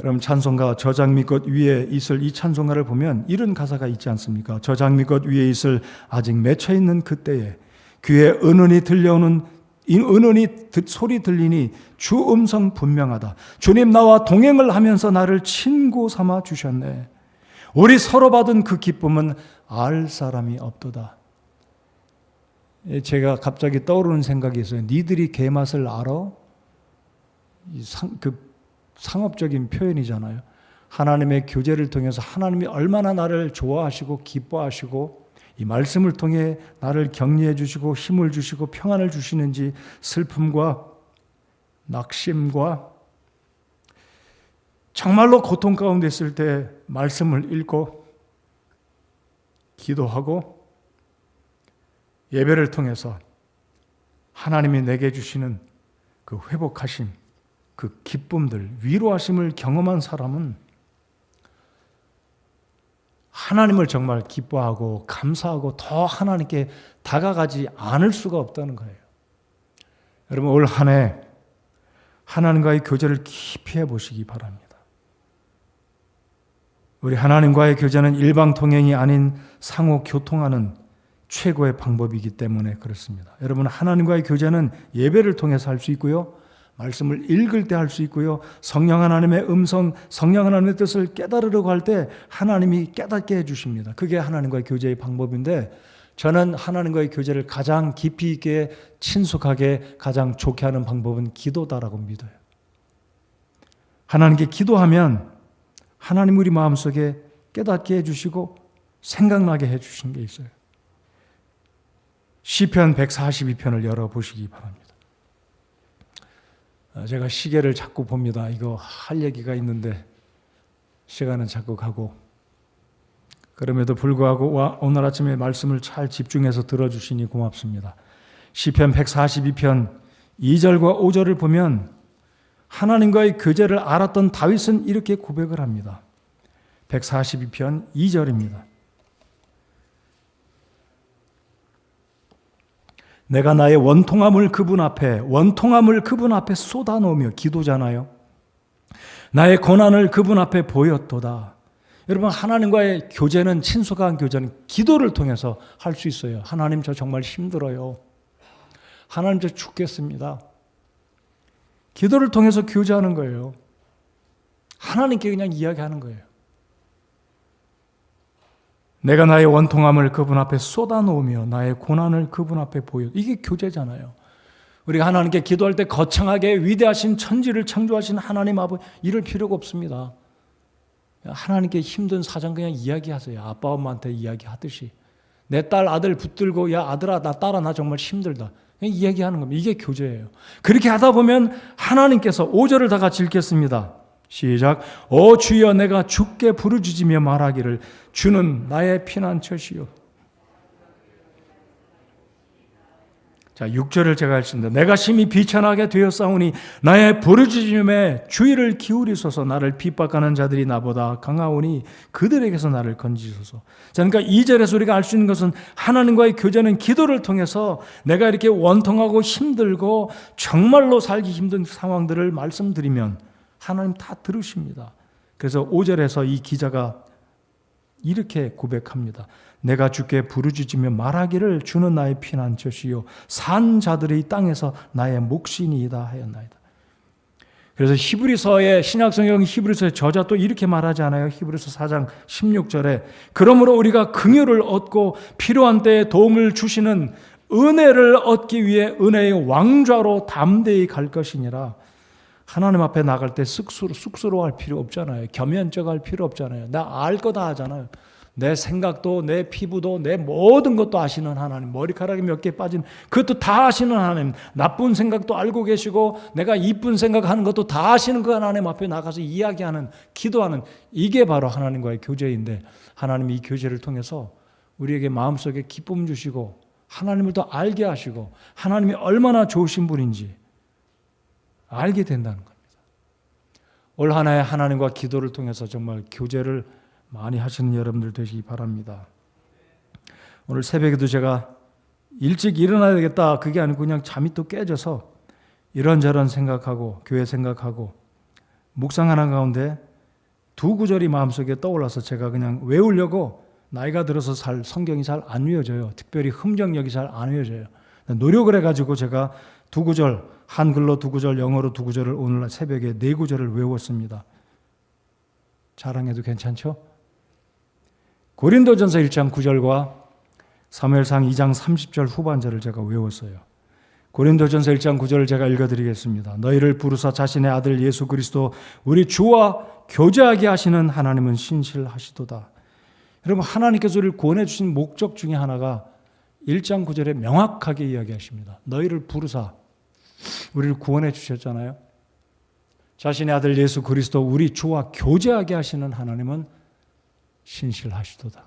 여러분, 찬송가 저 장미꽃 위에 있을 이 찬송가를 보면 이런 가사가 있지 않습니까? 저 장미꽃 위에 있을 아직 맺혀있는 그때에 귀에 은은히 들려오는 소리 들리니 주 음성 분명하다. 주님 나와 동행을 하면서 나를 친구 삼아 주셨네. 우리 서로 받은 그 기쁨은 알 사람이 없도다. 제가 갑자기 떠오르는 생각이 있어요. 니들이 개맛을 알아? 그 상업적인 표현이잖아요. 하나님의 교제를 통해서 하나님이 얼마나 나를 좋아하시고 기뻐하시고 이 말씀을 통해 나를 격려해 주시고 힘을 주시고 평안을 주시는지 슬픔과 낙심과 정말로 고통 가운데 있을 때 말씀을 읽고 기도하고 예배를 통해서 하나님이 내게 주시는 그 회복하심, 그 기쁨들, 위로하심을 경험한 사람은 하나님을 정말 기뻐하고 감사하고 더 하나님께 다가가지 않을 수가 없다는 거예요. 여러분, 올 한 해 하나님과의 교제를 깊이 해보시기 바랍니다. 우리 하나님과의 교제는 일방 통행이 아닌 상호 교통하는 최고의 방법이기 때문에 그렇습니다. 여러분, 하나님과의 교제는 예배를 통해서 할 수 있고요, 말씀을 읽을 때 할 수 있고요, 성령 하나님의 음성, 성령 하나님의 뜻을 깨달으려고 할 때 하나님이 깨닫게 해주십니다. 그게 하나님과의 교제의 방법인데, 저는 하나님과의 교제를 가장 깊이 있게 친숙하게 가장 좋게 하는 방법은 기도다라고 믿어요. 하나님께 기도하면 하나님 우리 마음속에 깨닫게 해주시고 생각나게 해주신 게 있어요. 시편 142편을 열어보시기 바랍니다. 제가 시계를 자꾸 봅니다. 이거 할 얘기가 있는데 시간은 자꾸 가고, 그럼에도 불구하고 오늘 아침에 말씀을 잘 집중해서 들어주시니 고맙습니다. 시편 142편 2절과 5절을 보면 하나님과의 교제를 알았던 다윗은 이렇게 고백을 합니다. 142편 2절입니다. 내가 나의 원통함을 그분 앞에 쏟아놓으며, 기도잖아요. 나의 고난을 그분 앞에 보였도다. 여러분, 하나님과의 교제는, 친숙한 교제는 기도를 통해서 할 수 있어요. 하나님, 저 정말 힘들어요. 하나님, 저 죽겠습니다. 기도를 통해서 교제하는 거예요. 하나님께 그냥 이야기하는 거예요. 내가 나의 원통함을 그분 앞에 쏟아놓으며 나의 고난을 그분 앞에 보여. 이게 교제잖아요. 우리가 하나님께 기도할 때 거창하게 위대하신 천지를 창조하신 하나님 아버지 이럴 필요가 없습니다. 하나님께 힘든 사정 그냥 이야기하세요. 아빠 엄마한테 이야기하듯이. 내 딸 아들 붙들고, 야 아들아, 나 딸아, 나 정말 힘들다. 그냥 이야기하는 겁니다. 이게 교제예요. 그렇게 하다 보면 하나님께서 5절을 다 같이 읽겠습니다. 시작. 오 주여, 내가 주께 부르짖으며 말하기를 주는 나의 피난처시요. 자, 6절을 제가 읽습니다. 내가 심히 비천하게 되었사오니 나의 부르짖음에 주의를 기울이소서. 나를 핍박하는 자들이 나보다 강하오니 그들에게서 나를 건지소서. 자, 그러니까 2절에서 우리가 알 수 있는 것은 하나님과의 교제는 기도를 통해서 내가 이렇게 원통하고 힘들고 정말로 살기 힘든 상황들을 말씀드리면 하나님 다 들으십니다. 그래서 5절에서 이 기자가 이렇게 고백합니다. 내가 주께 부르짖으며 말하기를 주는 나의 피난처시요 산 자들의 땅에서 나의 몫이니이다 하였나이다. 그래서 히브리서의 신약성경 히브리서의 저자 또 이렇게 말하지 않아요? 히브리서 4장 16절에 그러므로 우리가 긍휼을 얻고 필요한 때에 도움을 주시는 은혜를 얻기 위해 은혜의 왕좌로 담대히 갈 것이니라. 하나님 앞에 나갈 때 쑥스러워할 필요 없잖아요. 겸연쩍할 필요 없잖아요. 나 알 거 다 하잖아요. 내 생각도 내 피부도 내 모든 것도 아시는 하나님, 머리카락이 몇 개 빠진 그것도 다 아시는 하나님, 나쁜 생각도 알고 계시고 내가 이쁜 생각하는 것도 다 아시는 그 하나님 앞에 나가서 이야기하는, 기도하는, 이게 바로 하나님과의 교제인데, 하나님이 이 교제를 통해서 우리에게 마음속에 기쁨 주시고 하나님을 더 알게 하시고 하나님이 얼마나 좋으신 분인지 알게 된다는 겁니다. 올 한 해 하나님과 기도를 통해서 정말 교제를 많이 하시는 여러분들 되시기 바랍니다. 오늘 새벽에도 제가 일찍 일어나야 되겠다 그게 아니고 그냥 잠이 또 깨져서 이런저런 생각하고 교회 생각하고 묵상하는 가운데 두 구절이 마음속에 떠올라서 제가 그냥 외우려고, 나이가 들어서 성경이 잘 안 외워져요. 특별히 흠정력이 잘 안 외워져요. 노력을 해가지고 제가 두 구절, 한글로 두 구절, 영어로 두 구절을 오늘 새벽에 네 구절을 외웠습니다. 자랑해도 괜찮죠? 고린도전서 1장 9절과 사무엘상 2장 30절 후반절을 제가 외웠어요. 고린도전서 1장 9절을 제가 읽어드리겠습니다. 너희를 부르사 자신의 아들 예수 그리스도 우리 주와 교제하게 하시는 하나님은 신실하시도다. 여러분, 하나님께서 우리를 구원해 주신 목적 중에 하나가 1장 9절에 명확하게 이야기하십니다. 너희를 부르사, 우리를 구원해 주셨잖아요. 자신의 아들 예수 그리스도 우리 주와 교제하게 하시는 하나님은 신실하시도다.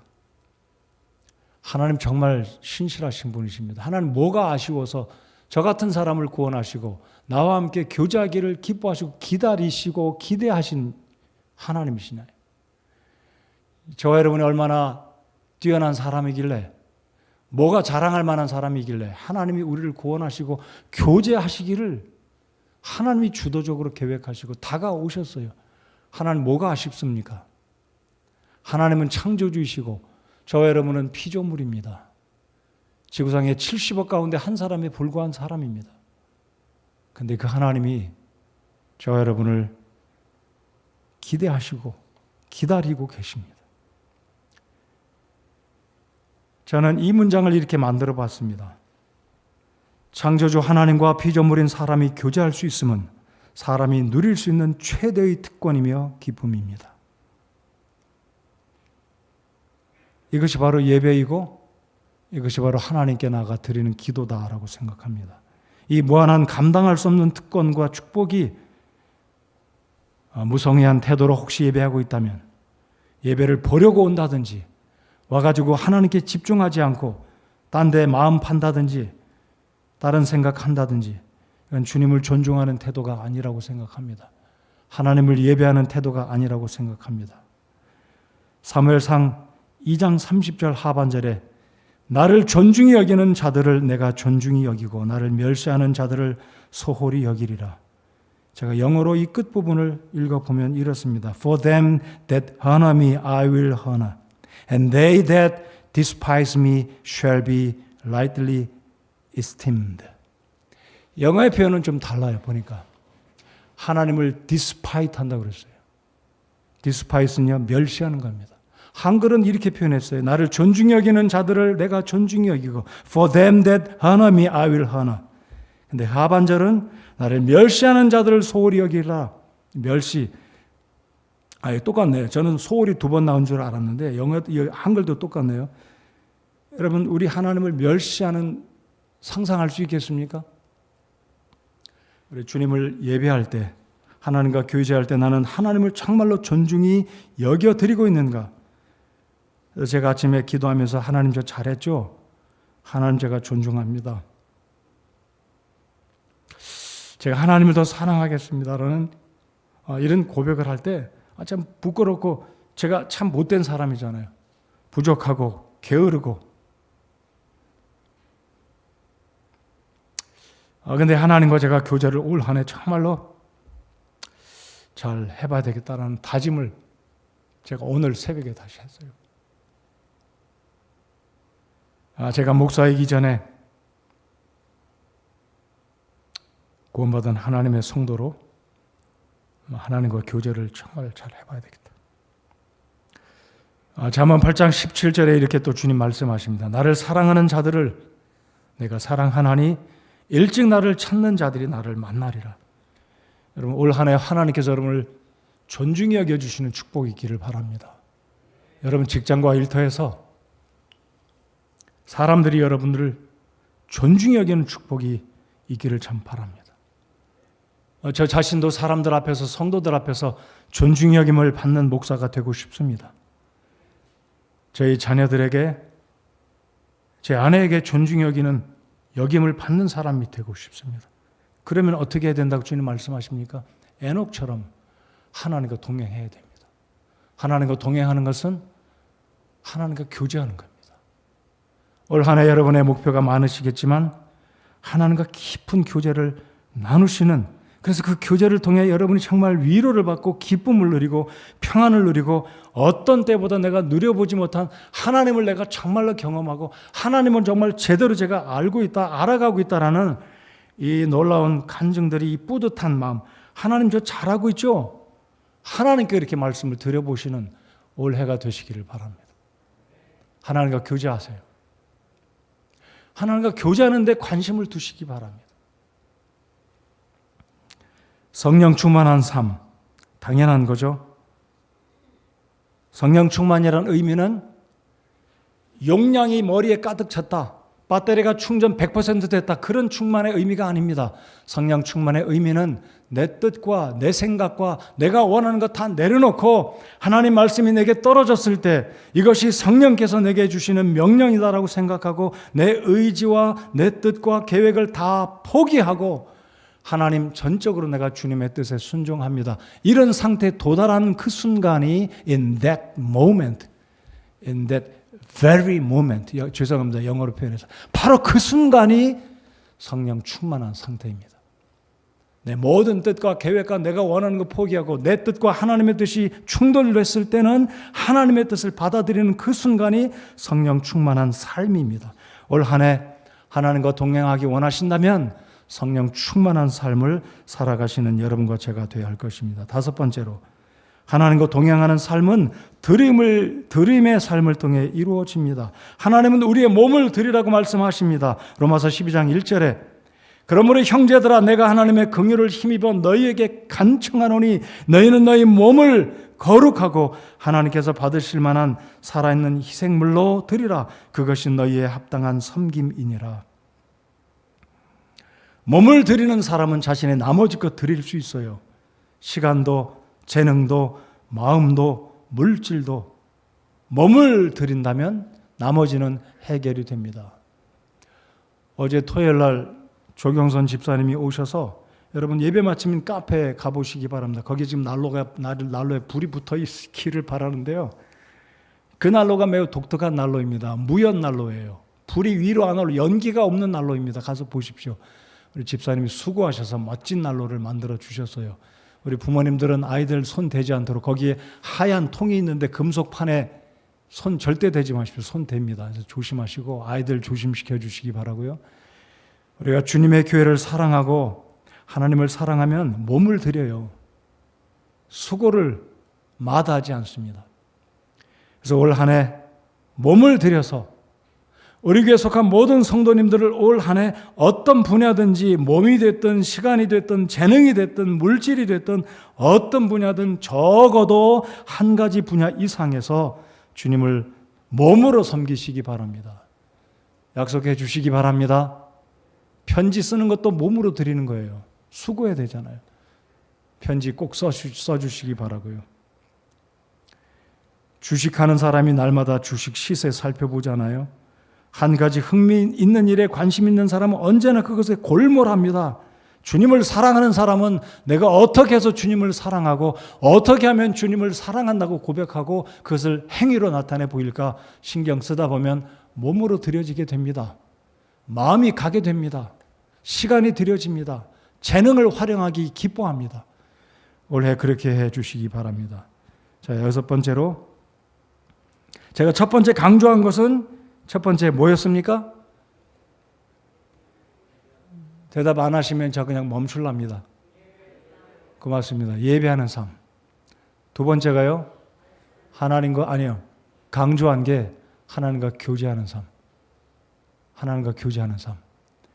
하나님 정말 신실하신 분이십니다. 하나님 뭐가 아쉬워서 저 같은 사람을 구원하시고 나와 함께 교제하기를 기뻐하시고 기다리시고 기대하신 하나님이시나요? 저와 여러분이 얼마나 뛰어난 사람이길래, 뭐가 자랑할 만한 사람이길래 하나님이 우리를 구원하시고 교제하시기를 하나님이 주도적으로 계획하시고 다가오셨어요. 하나님 뭐가 아쉽습니까? 하나님은 창조주이시고 저와 여러분은 피조물입니다. 지구상에 70억 가운데 한 사람에 불과한 사람입니다. 그런데 그 하나님이 저와 여러분을 기대하시고 기다리고 계십니다. 저는 이 문장을 이렇게 만들어 봤습니다. 창조주 하나님과 피조물인 사람이 교제할 수 있음은 사람이 누릴 수 있는 최대의 특권이며 기쁨입니다. 이것이 바로 예배이고 이것이 바로 하나님께 나아가 드리는 기도다라고 생각합니다. 이 무한한 감당할 수 없는 특권과 축복이 무성의한 태도로 혹시 예배하고 있다면, 예배를 보려고 온다든지 와가지고 하나님께 집중하지 않고 딴 데 마음 판다든지 다른 생각한다든지, 이건 주님을 존중하는 태도가 아니라고 생각합니다. 하나님을 예배하는 태도가 아니라고 생각합니다. 사무엘상 2장 30절 하반절에 나를 존중히 여기는 자들을 내가 존중히 여기고 나를 멸시하는 자들을 소홀히 여기리라. 제가 영어로 이 끝부분을 읽어보면 이렇습니다. For them that honor me I will honor, and they that despise me shall be lightly esteemed. 영어의 표현은 좀 달라요. 보니까 하나님을 despite 한다고 그랬어요. despite는요, 멸시하는 겁니다. 한글은 이렇게 표현했어요. 나를 존중히 여기는 자들을 내가 존중히 여기고 For them that honor me I will honor. 근데 하반절은 나를 멸시하는 자들을 소홀히 여기라. 멸시. 똑같네요. 저는 소홀히 두 번 나온 줄 알았는데 한글도 똑같네요. 여러분, 우리 하나님을 멸시하는 상상할 수 있겠습니까? 우리 주님을 예배할 때, 하나님과 교제할 때 나는 하나님을 정말로 존중히 여겨드리고 있는가? 제가 아침에 기도하면서 하나님 저 잘했죠? 하나님 제가 존중합니다. 제가 하나님을 더 사랑하겠습니다라는 이런 고백을 할 때 참 부끄럽고 제가 참 못된 사람이잖아요. 부족하고 게으르고. 근데 하나님과 제가 교제를 올 한 해 정말로 잘 해봐야 되겠다는 다짐을 제가 오늘 새벽에 다시 했어요. 제가 목사이기 전에 구원받은 하나님의 성도로 하나님과 교제를 정말 잘 해봐야 되겠다. 잠언 8장 17절에 이렇게 또 주님 말씀하십니다. 나를 사랑하는 자들을 내가 사랑하나니 일찍 나를 찾는 자들이 나를 만나리라. 여러분, 올 한 해 하나님께서 여러분을 존중히 여겨주시는 축복이 있기를 바랍니다. 여러분 직장과 일터에서 사람들이 여러분들을 존중히 여기는 축복이 있기를 참 바랍니다. 저 자신도 사람들 앞에서, 성도들 앞에서 존중히 여김을 받는 목사가 되고 싶습니다. 저희 자녀들에게, 제 아내에게 존중히 여기는 여김을 받는 사람이 되고 싶습니다. 그러면 어떻게 해야 된다고 주님 말씀하십니까? 에녹처럼 하나님과 동행해야 됩니다. 하나님과 동행하는 것은 하나님과 교제하는 겁니다. 올 한 해 여러분의 목표가 많으시겠지만 하나님과 깊은 교제를 나누시는, 그래서 그 교제를 통해 여러분이 정말 위로를 받고 기쁨을 누리고 평안을 누리고 어떤 때보다 내가 누려보지 못한 하나님을 내가 정말로 경험하고 하나님은 정말 제대로 제가 알고 있다, 알아가고 있다라는 이 놀라운 간증들이, 이 뿌듯한 마음, 하나님 저 잘하고 있죠? 하나님께 이렇게 말씀을 드려보시는 올해가 되시기를 바랍니다. 하나님과 교제하세요. 하나님과 교제하는 데 관심을 두시기 바랍니다. 성령 충만한 삶, 당연한 거죠. 성령 충만이라는 의미는 용량이 머리에 가득 찼다, 배터리가 충전 100% 됐다, 그런 충만의 의미가 아닙니다. 성령 충만의 의미는 내 뜻과 내 생각과 내가 원하는 것 다 내려놓고 하나님 말씀이 내게 떨어졌을 때 이것이 성령께서 내게 주시는 명령이다라고 생각하고 내 의지와 내 뜻과 계획을 다 포기하고 하나님 전적으로 내가 주님의 뜻에 순종합니다. 이런 상태에 도달하는 그 순간이 in that moment, in that very moment, 죄송합니다, 영어로 표현해서 바로 그 순간이 성령 충만한 상태입니다. 내 모든 뜻과 계획과 내가 원하는 거 포기하고 내 뜻과 하나님의 뜻이 충돌됐을 때는 하나님의 뜻을 받아들이는 그 순간이 성령 충만한 삶입니다. 올 한 해 하나님과 동행하기 원하신다면 성령 충만한 삶을 살아가시는 여러분과 제가 되어야 할 것입니다. 다섯 번째로, 하나님과 동행하는 삶은 드림의 삶을 통해 이루어집니다. 하나님은 우리의 몸을 드리라고 말씀하십니다. 로마서 12장 1절에 그러므로 형제들아 내가 하나님의 긍휼을 힘입어 너희에게 간청하노니 너희는 너희 몸을 거룩하고 하나님께서 받으실 만한 살아있는 희생물로 드리라. 그것이 너희의 합당한 섬김이니라. 몸을 드리는 사람은 자신의 나머지 것 드릴 수 있어요. 시간도, 재능도, 마음도, 물질도. 몸을 드린다면 나머지는 해결이 됩니다. 어제 토요일 날 조경선 집사님이 오셔서 여러분 예배 마치면 카페에 가보시기 바랍니다. 거기 지금 난로에 불이 붙어 있기를 바라는데요. 그 난로가 매우 독특한 난로입니다. 무연 난로예요. 불이 위로 안 올라 연기가 없는 난로입니다. 가서 보십시오. 우리 집사님이 수고하셔서 멋진 난로를 만들어 주셨어요. 우리 부모님들은 아이들 손 대지 않도록 거기에 하얀 통이 있는데 금속판에 손 절대 대지 마십시오. 손 댑니다. 그래서 조심하시고 아이들 조심시켜 주시기 바라고요. 우리가 주님의 교회를 사랑하고 하나님을 사랑하면 몸을 드려요. 수고를 마다하지 않습니다. 그래서 올 한 해 몸을 들여서 우리 교회에 속한 모든 성도님들을 올 한 해 어떤 분야든지 몸이 됐든 시간이 됐든 재능이 됐든 물질이 됐든 어떤 분야든 적어도 한 가지 분야 이상에서 주님을 몸으로 섬기시기 바랍니다. 약속해 주시기 바랍니다. 편지 쓰는 것도 몸으로 드리는 거예요. 수고해야 되잖아요. 편지 꼭 써주시기 바라고요. 주식하는 사람이 날마다 주식 시세 살펴보잖아요. 한 가지 흥미 있는 일에 관심 있는 사람은 언제나 그것에 골몰합니다. 주님을 사랑하는 사람은 내가 어떻게 해서 주님을 사랑하고 어떻게 하면 주님을 사랑한다고 고백하고 그것을 행위로 나타내 보일까 신경 쓰다 보면 몸으로 들여지게 됩니다. 마음이 가게 됩니다. 시간이 들여집니다. 재능을 활용하기 기뻐합니다. 올해 그렇게 해 주시기 바랍니다. 자, 6번째로 제가 첫 번째 강조한 것은 첫 번째 뭐였습니까? 대답 안 하시면 저 그냥 멈출랍니다. 고맙습니다. 예배하는 삶. 두 번째가요. 강조한 게 하나님과 교제하는 삶. 하나님과 교제하는 삶.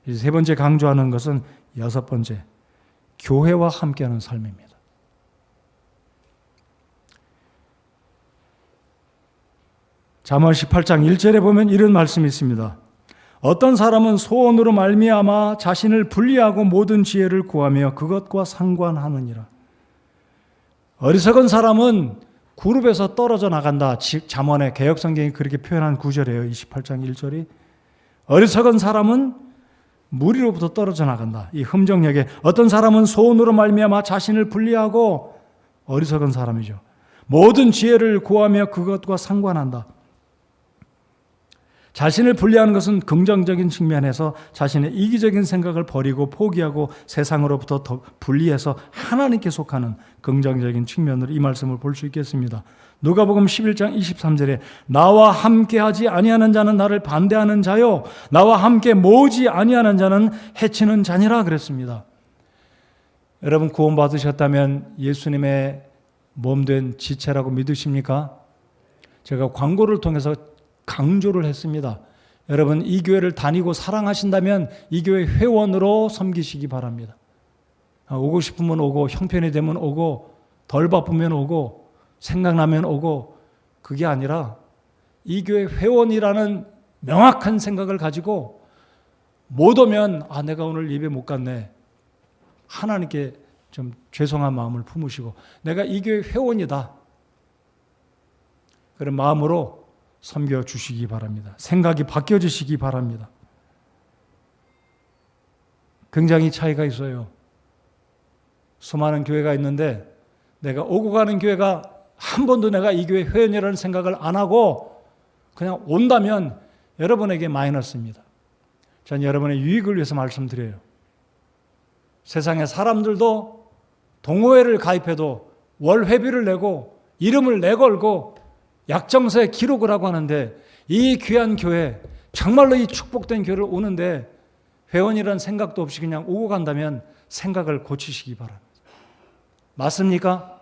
이제 세 번째 강조하는 것은 6번째. 교회와 함께하는 삶입니다. 잠언 18장 1절에 보면 이런 말씀이 있습니다. 어떤 사람은 소원으로 말미암아 자신을 분리하고 모든 지혜를 구하며 그것과 상관하느니라. 어리석은 사람은 그룹에서 떨어져 나간다. 잠언의 개역성경이 그렇게 표현한 구절이에요. 28장 1절이. 어리석은 사람은 무리로부터 떨어져 나간다. 이 흠정역에 어떤 사람은 소원으로 말미암아 자신을 분리하고 어리석은 사람이죠. 모든 지혜를 구하며 그것과 상관한다. 자신을 분리하는 것은 긍정적인 측면에서 자신의 이기적인 생각을 버리고 포기하고 세상으로부터 더 분리해서 하나님께 속하는 긍정적인 측면으로 이 말씀을 볼 수 있겠습니다. 누가복음 11장 23절에 나와 함께하지 아니하는 자는 나를 반대하는 자요 나와 함께 모으지 아니하는 자는 해치는 자니라 그랬습니다. 여러분 구원받으셨다면 예수님의 몸된 지체라고 믿으십니까? 제가 광고를 통해서 강조를 했습니다. 여러분 이 교회를 다니고 사랑하신다면 이 교회 회원으로 섬기시기 바랍니다. 오고 싶으면 오고 형편이 되면 오고 덜 바쁘면 오고 생각나면 오고 그게 아니라 이 교회 회원이라는 명확한 생각을 가지고 못 오면 내가 오늘 예배 못 갔네. 하나님께 좀 죄송한 마음을 품으시고 내가 이 교회 회원이다. 그런 마음으로 섬겨주시기 바랍니다. 생각이 바뀌어지시기 바랍니다. 굉장히 차이가 있어요. 수많은 교회가 있는데 내가 오고 가는 교회가 한 번도 내가 이 교회 회원이라는 생각을 안 하고 그냥 온다면 여러분에게 마이너스입니다. 전 여러분의 유익을 위해서 말씀드려요. 세상의 사람들도 동호회를 가입해도 월 회비를 내고 이름을 내걸고 약정서에 기록을 하고 하는데 이 귀한 교회 정말로 이 축복된 교회를 오는데 회원이라는 생각도 없이 그냥 오고 간다면 생각을 고치시기 바랍니다. 맞습니까?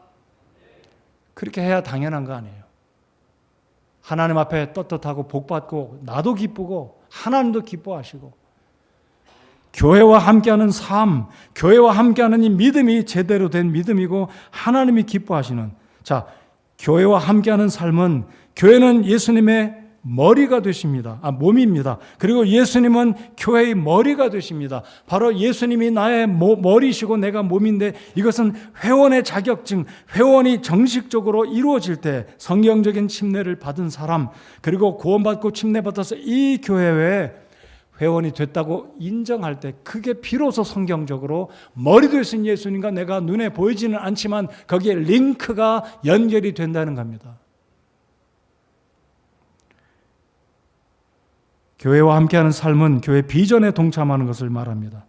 그렇게 해야 당연한 거 아니에요. 하나님 앞에 떳떳하고 복받고 나도 기쁘고 하나님도 기뻐하시고 교회와 함께하는 삶, 교회와 함께하는 이 믿음이 제대로 된 믿음이고 하나님이 기뻐하시는 교회와 함께하는 삶은 교회는 예수님의 머리가 되십니다. 몸입니다. 그리고 예수님은 교회의 머리가 되십니다. 바로 예수님이 나의 머리시고 내가 몸인데 이것은 회원의 자격증, 회원이 정식적으로 이루어질 때 성경적인 침례를 받은 사람 그리고 구원받고 침례받아서 이 교회에 회원이 됐다고 인정할 때 그게 비로소 성경적으로 머리 되신 예수님과 내가 눈에 보이지는 않지만 거기에 링크가 연결이 된다는 겁니다. 교회와 함께하는 삶은 교회 비전에 동참하는 것을 말합니다.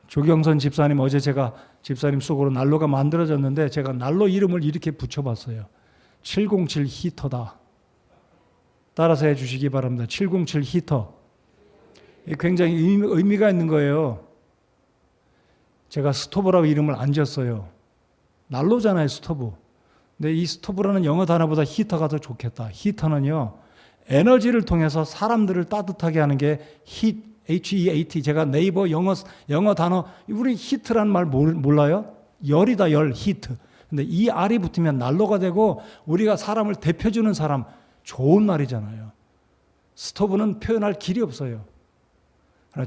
조경선 집사님 어제 제가 집사님 속으로 난로가 만들어졌는데 제가 난로 이름을 이렇게 붙여봤어요. 707 히터다. 따라서 해주시기 바랍니다. 707 히터. 굉장히 의미가 있는 거예요. 제가 스토브라고 이름을 안 지었어요. 난로잖아요, 스토브. 근데 이 스토브라는 영어 단어보다 히터가 더 좋겠다. 히터는요, 에너지를 통해서 사람들을 따뜻하게 하는 게 HEAT. 제가 네이버 영어 단어, 우리 히트라는 말 몰라요? 열이다, 열, 히트. 근데 이 R이 붙으면 난로가 되고 우리가 사람을 데펴주는 사람, 좋은 말이잖아요. 스토브는 표현할 길이 없어요.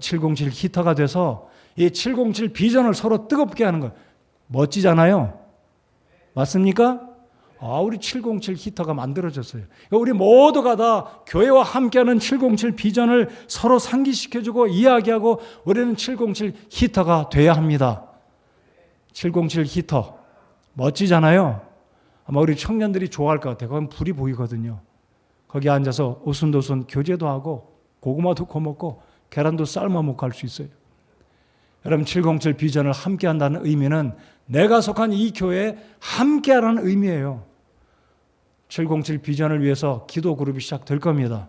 707 히터가 돼서 이 707 비전을 서로 뜨겁게 하는 거 멋지잖아요. 맞습니까? 우리 707 히터가 만들어졌어요. 우리 모두가 다 교회와 함께하는 707 비전을 서로 상기시켜주고 이야기하고 우리는 707 히터가 돼야 합니다. 707 히터 멋지잖아요. 아마 우리 청년들이 좋아할 것 같아요. 거기 불이 보이거든요. 거기 앉아서 오순도순 교제도 하고 고구마도 구워 먹고 계란도 삶아 먹고 할 수 있어요. 여러분 707 비전을 함께 한다는 의미는 내가 속한 이 교회에 함께하라는 의미예요. 707 비전을 위해서 기도 그룹이 시작될 겁니다.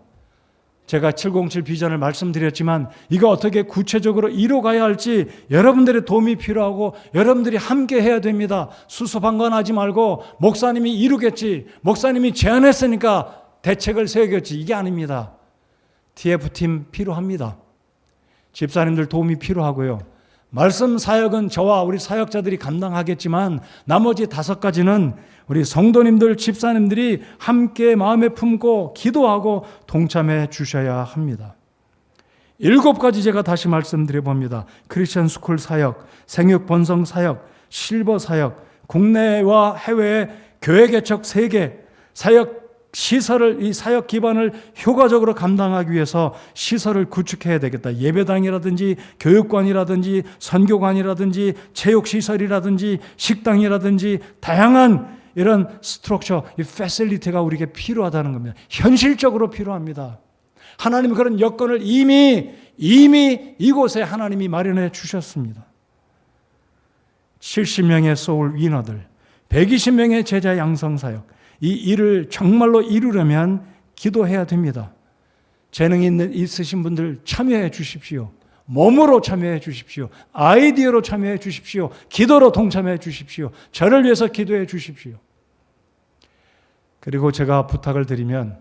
제가 707 비전을 말씀드렸지만 이거 어떻게 구체적으로 이뤄가야 할지 여러분들의 도움이 필요하고 여러분들이 함께 해야 됩니다. 수수방관하지 말고 목사님이 이루겠지, 목사님이 제안했으니까 대책을 세우겠지, 이게 아닙니다. TF팀 필요합니다. 집사님들 도움이 필요하고요. 말씀 사역은 저와 우리 사역자들이 감당하겠지만 나머지 5가지는 우리 성도님들, 집사님들이 함께 마음에 품고 기도하고 동참해 주셔야 합니다. 7가지 제가 다시 말씀드려 봅니다. 크리스천 스쿨 사역, 생육 번성 사역, 실버 사역, 국내와 해외 교회 개척 3개, 사역 시설을, 이 사역 기반을 효과적으로 감당하기 위해서 시설을 구축해야 되겠다. 예배당이라든지 교육관이라든지 선교관이라든지 체육시설이라든지 식당이라든지 다양한 이런 스트럭처, 이 패실리티가 우리에게 필요하다는 겁니다. 현실적으로 필요합니다. 하나님은 그런 여건을 이미 이곳에 하나님이 마련해 주셨습니다. 70명의 소울 위너들, 120명의 제자 양성 사역, 이 일을 정말로 이루려면 기도해야 됩니다. 재능이 있으신 분들 참여해 주십시오. 몸으로 참여해 주십시오. 아이디어로 참여해 주십시오. 기도로 동참해 주십시오. 저를 위해서 기도해 주십시오. 그리고 제가 부탁을 드리면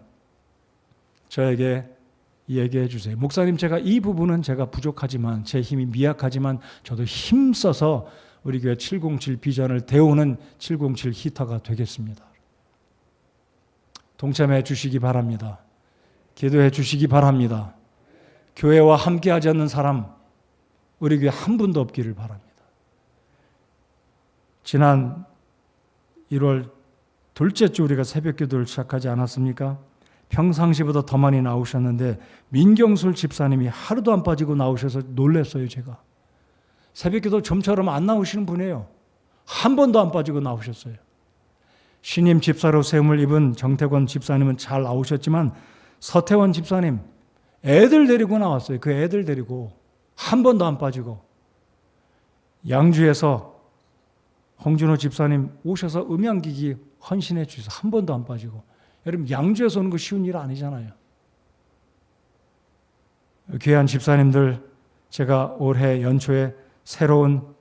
저에게 얘기해 주세요. 목사님, 제가 이 부분은 제가 부족하지만, 제 힘이 미약하지만 저도 힘써서 우리 교회 707 비전을 데우는 707 히터가 되겠습니다. 동참해 주시기 바랍니다. 기도해 주시기 바랍니다. 교회와 함께하지 않는 사람 우리 교회 한 분도 없기를 바랍니다. 지난 1월 둘째 주 우리가 새벽기도를 시작하지 않았습니까? 평상시보다 더 많이 나오셨는데 민경술 집사님이 하루도 안 빠지고 나오셔서 놀랐어요. 제가 새벽기도 좀처럼 안 나오시는 분이에요. 한 번도 안 빠지고 나오셨어요. 신임 집사로 세움을 입은 정태권 집사님은 잘 나오셨지만 서태원 집사님 애들 데리고 나왔어요. 그 애들 데리고 한 번도 안 빠지고. 양주에서 홍준호 집사님 오셔서 음향기기 헌신해 주셔서 한 번도 안 빠지고. 여러분 양주에서 오는 거 쉬운 일 아니잖아요. 귀한 집사님들, 제가 올해 연초에 새로운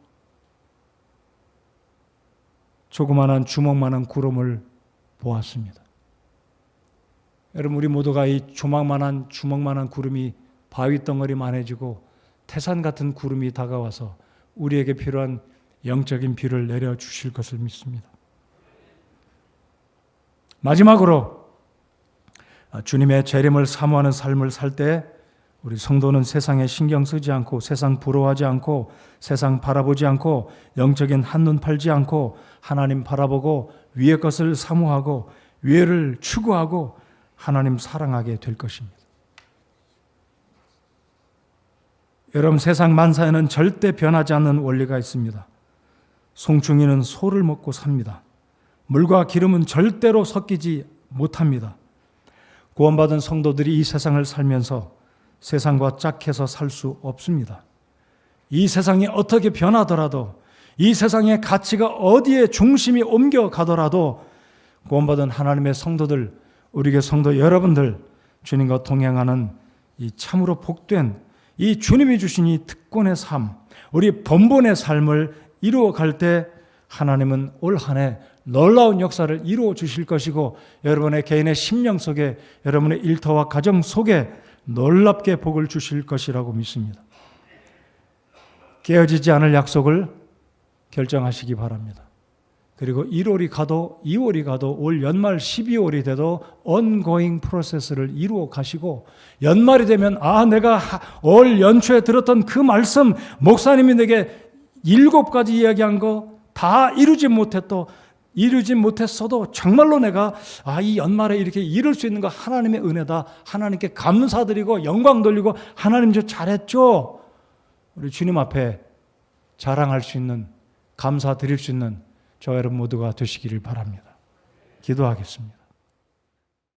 조그마한 주먹만한 구름을 보았습니다. 여러분 우리 모두가 이 조망만한 주먹만한 구름이 바위 덩어리만해지고 태산 같은 구름이 다가와서 우리에게 필요한 영적인 비를 내려주실 것을 믿습니다. 마지막으로 주님의 재림을 사모하는 삶을 살 때 우리 성도는 세상에 신경 쓰지 않고 세상 부러워하지 않고 세상 바라보지 않고 영적인 한눈 팔지 않고 하나님 바라보고 위의 것을 사모하고 위를 추구하고 하나님 사랑하게 될 것입니다. 여러분 세상 만사에는 절대 변하지 않는 원리가 있습니다. 송충이는 소를 먹고 삽니다. 물과 기름은 절대로 섞이지 못합니다. 구원받은 성도들이 이 세상을 살면서 세상과 짝해서 살 수 없습니다. 이 세상이 어떻게 변하더라도 이 세상의 가치가 어디에 중심이 옮겨가더라도 구원받은 하나님의 성도들, 우리의 성도 여러분들, 주님과 동행하는 이 참으로 복된 이 주님이 주신 이 특권의 삶, 우리 번본의 삶을 이루어갈 때 하나님은 올 한 해 놀라운 역사를 이루어 주실 것이고 여러분의 개인의 심령 속에 여러분의 일터와 가정 속에 놀랍게 복을 주실 것이라고 믿습니다. 깨어지지 않을 약속을 결정하시기 바랍니다. 그리고 1월이 가도 2월이 가도 올 연말 12월이 돼도 ongoing 프로세스를 이루어 가시고 연말이 되면 내가 올 연초에 들었던 그 말씀 목사님이 내게 7가지 이야기한 거 다 이루지 못했던 이루지 못했어도 정말로 내가 이 연말에 이렇게 이룰 수 있는 거 하나님의 은혜다. 하나님께 감사드리고 영광 돌리고 하나님 저 잘했죠. 우리 주님 앞에 자랑할 수 있는 감사드릴 수 있는 저 여러분 모두가 되시기를 바랍니다. 기도하겠습니다.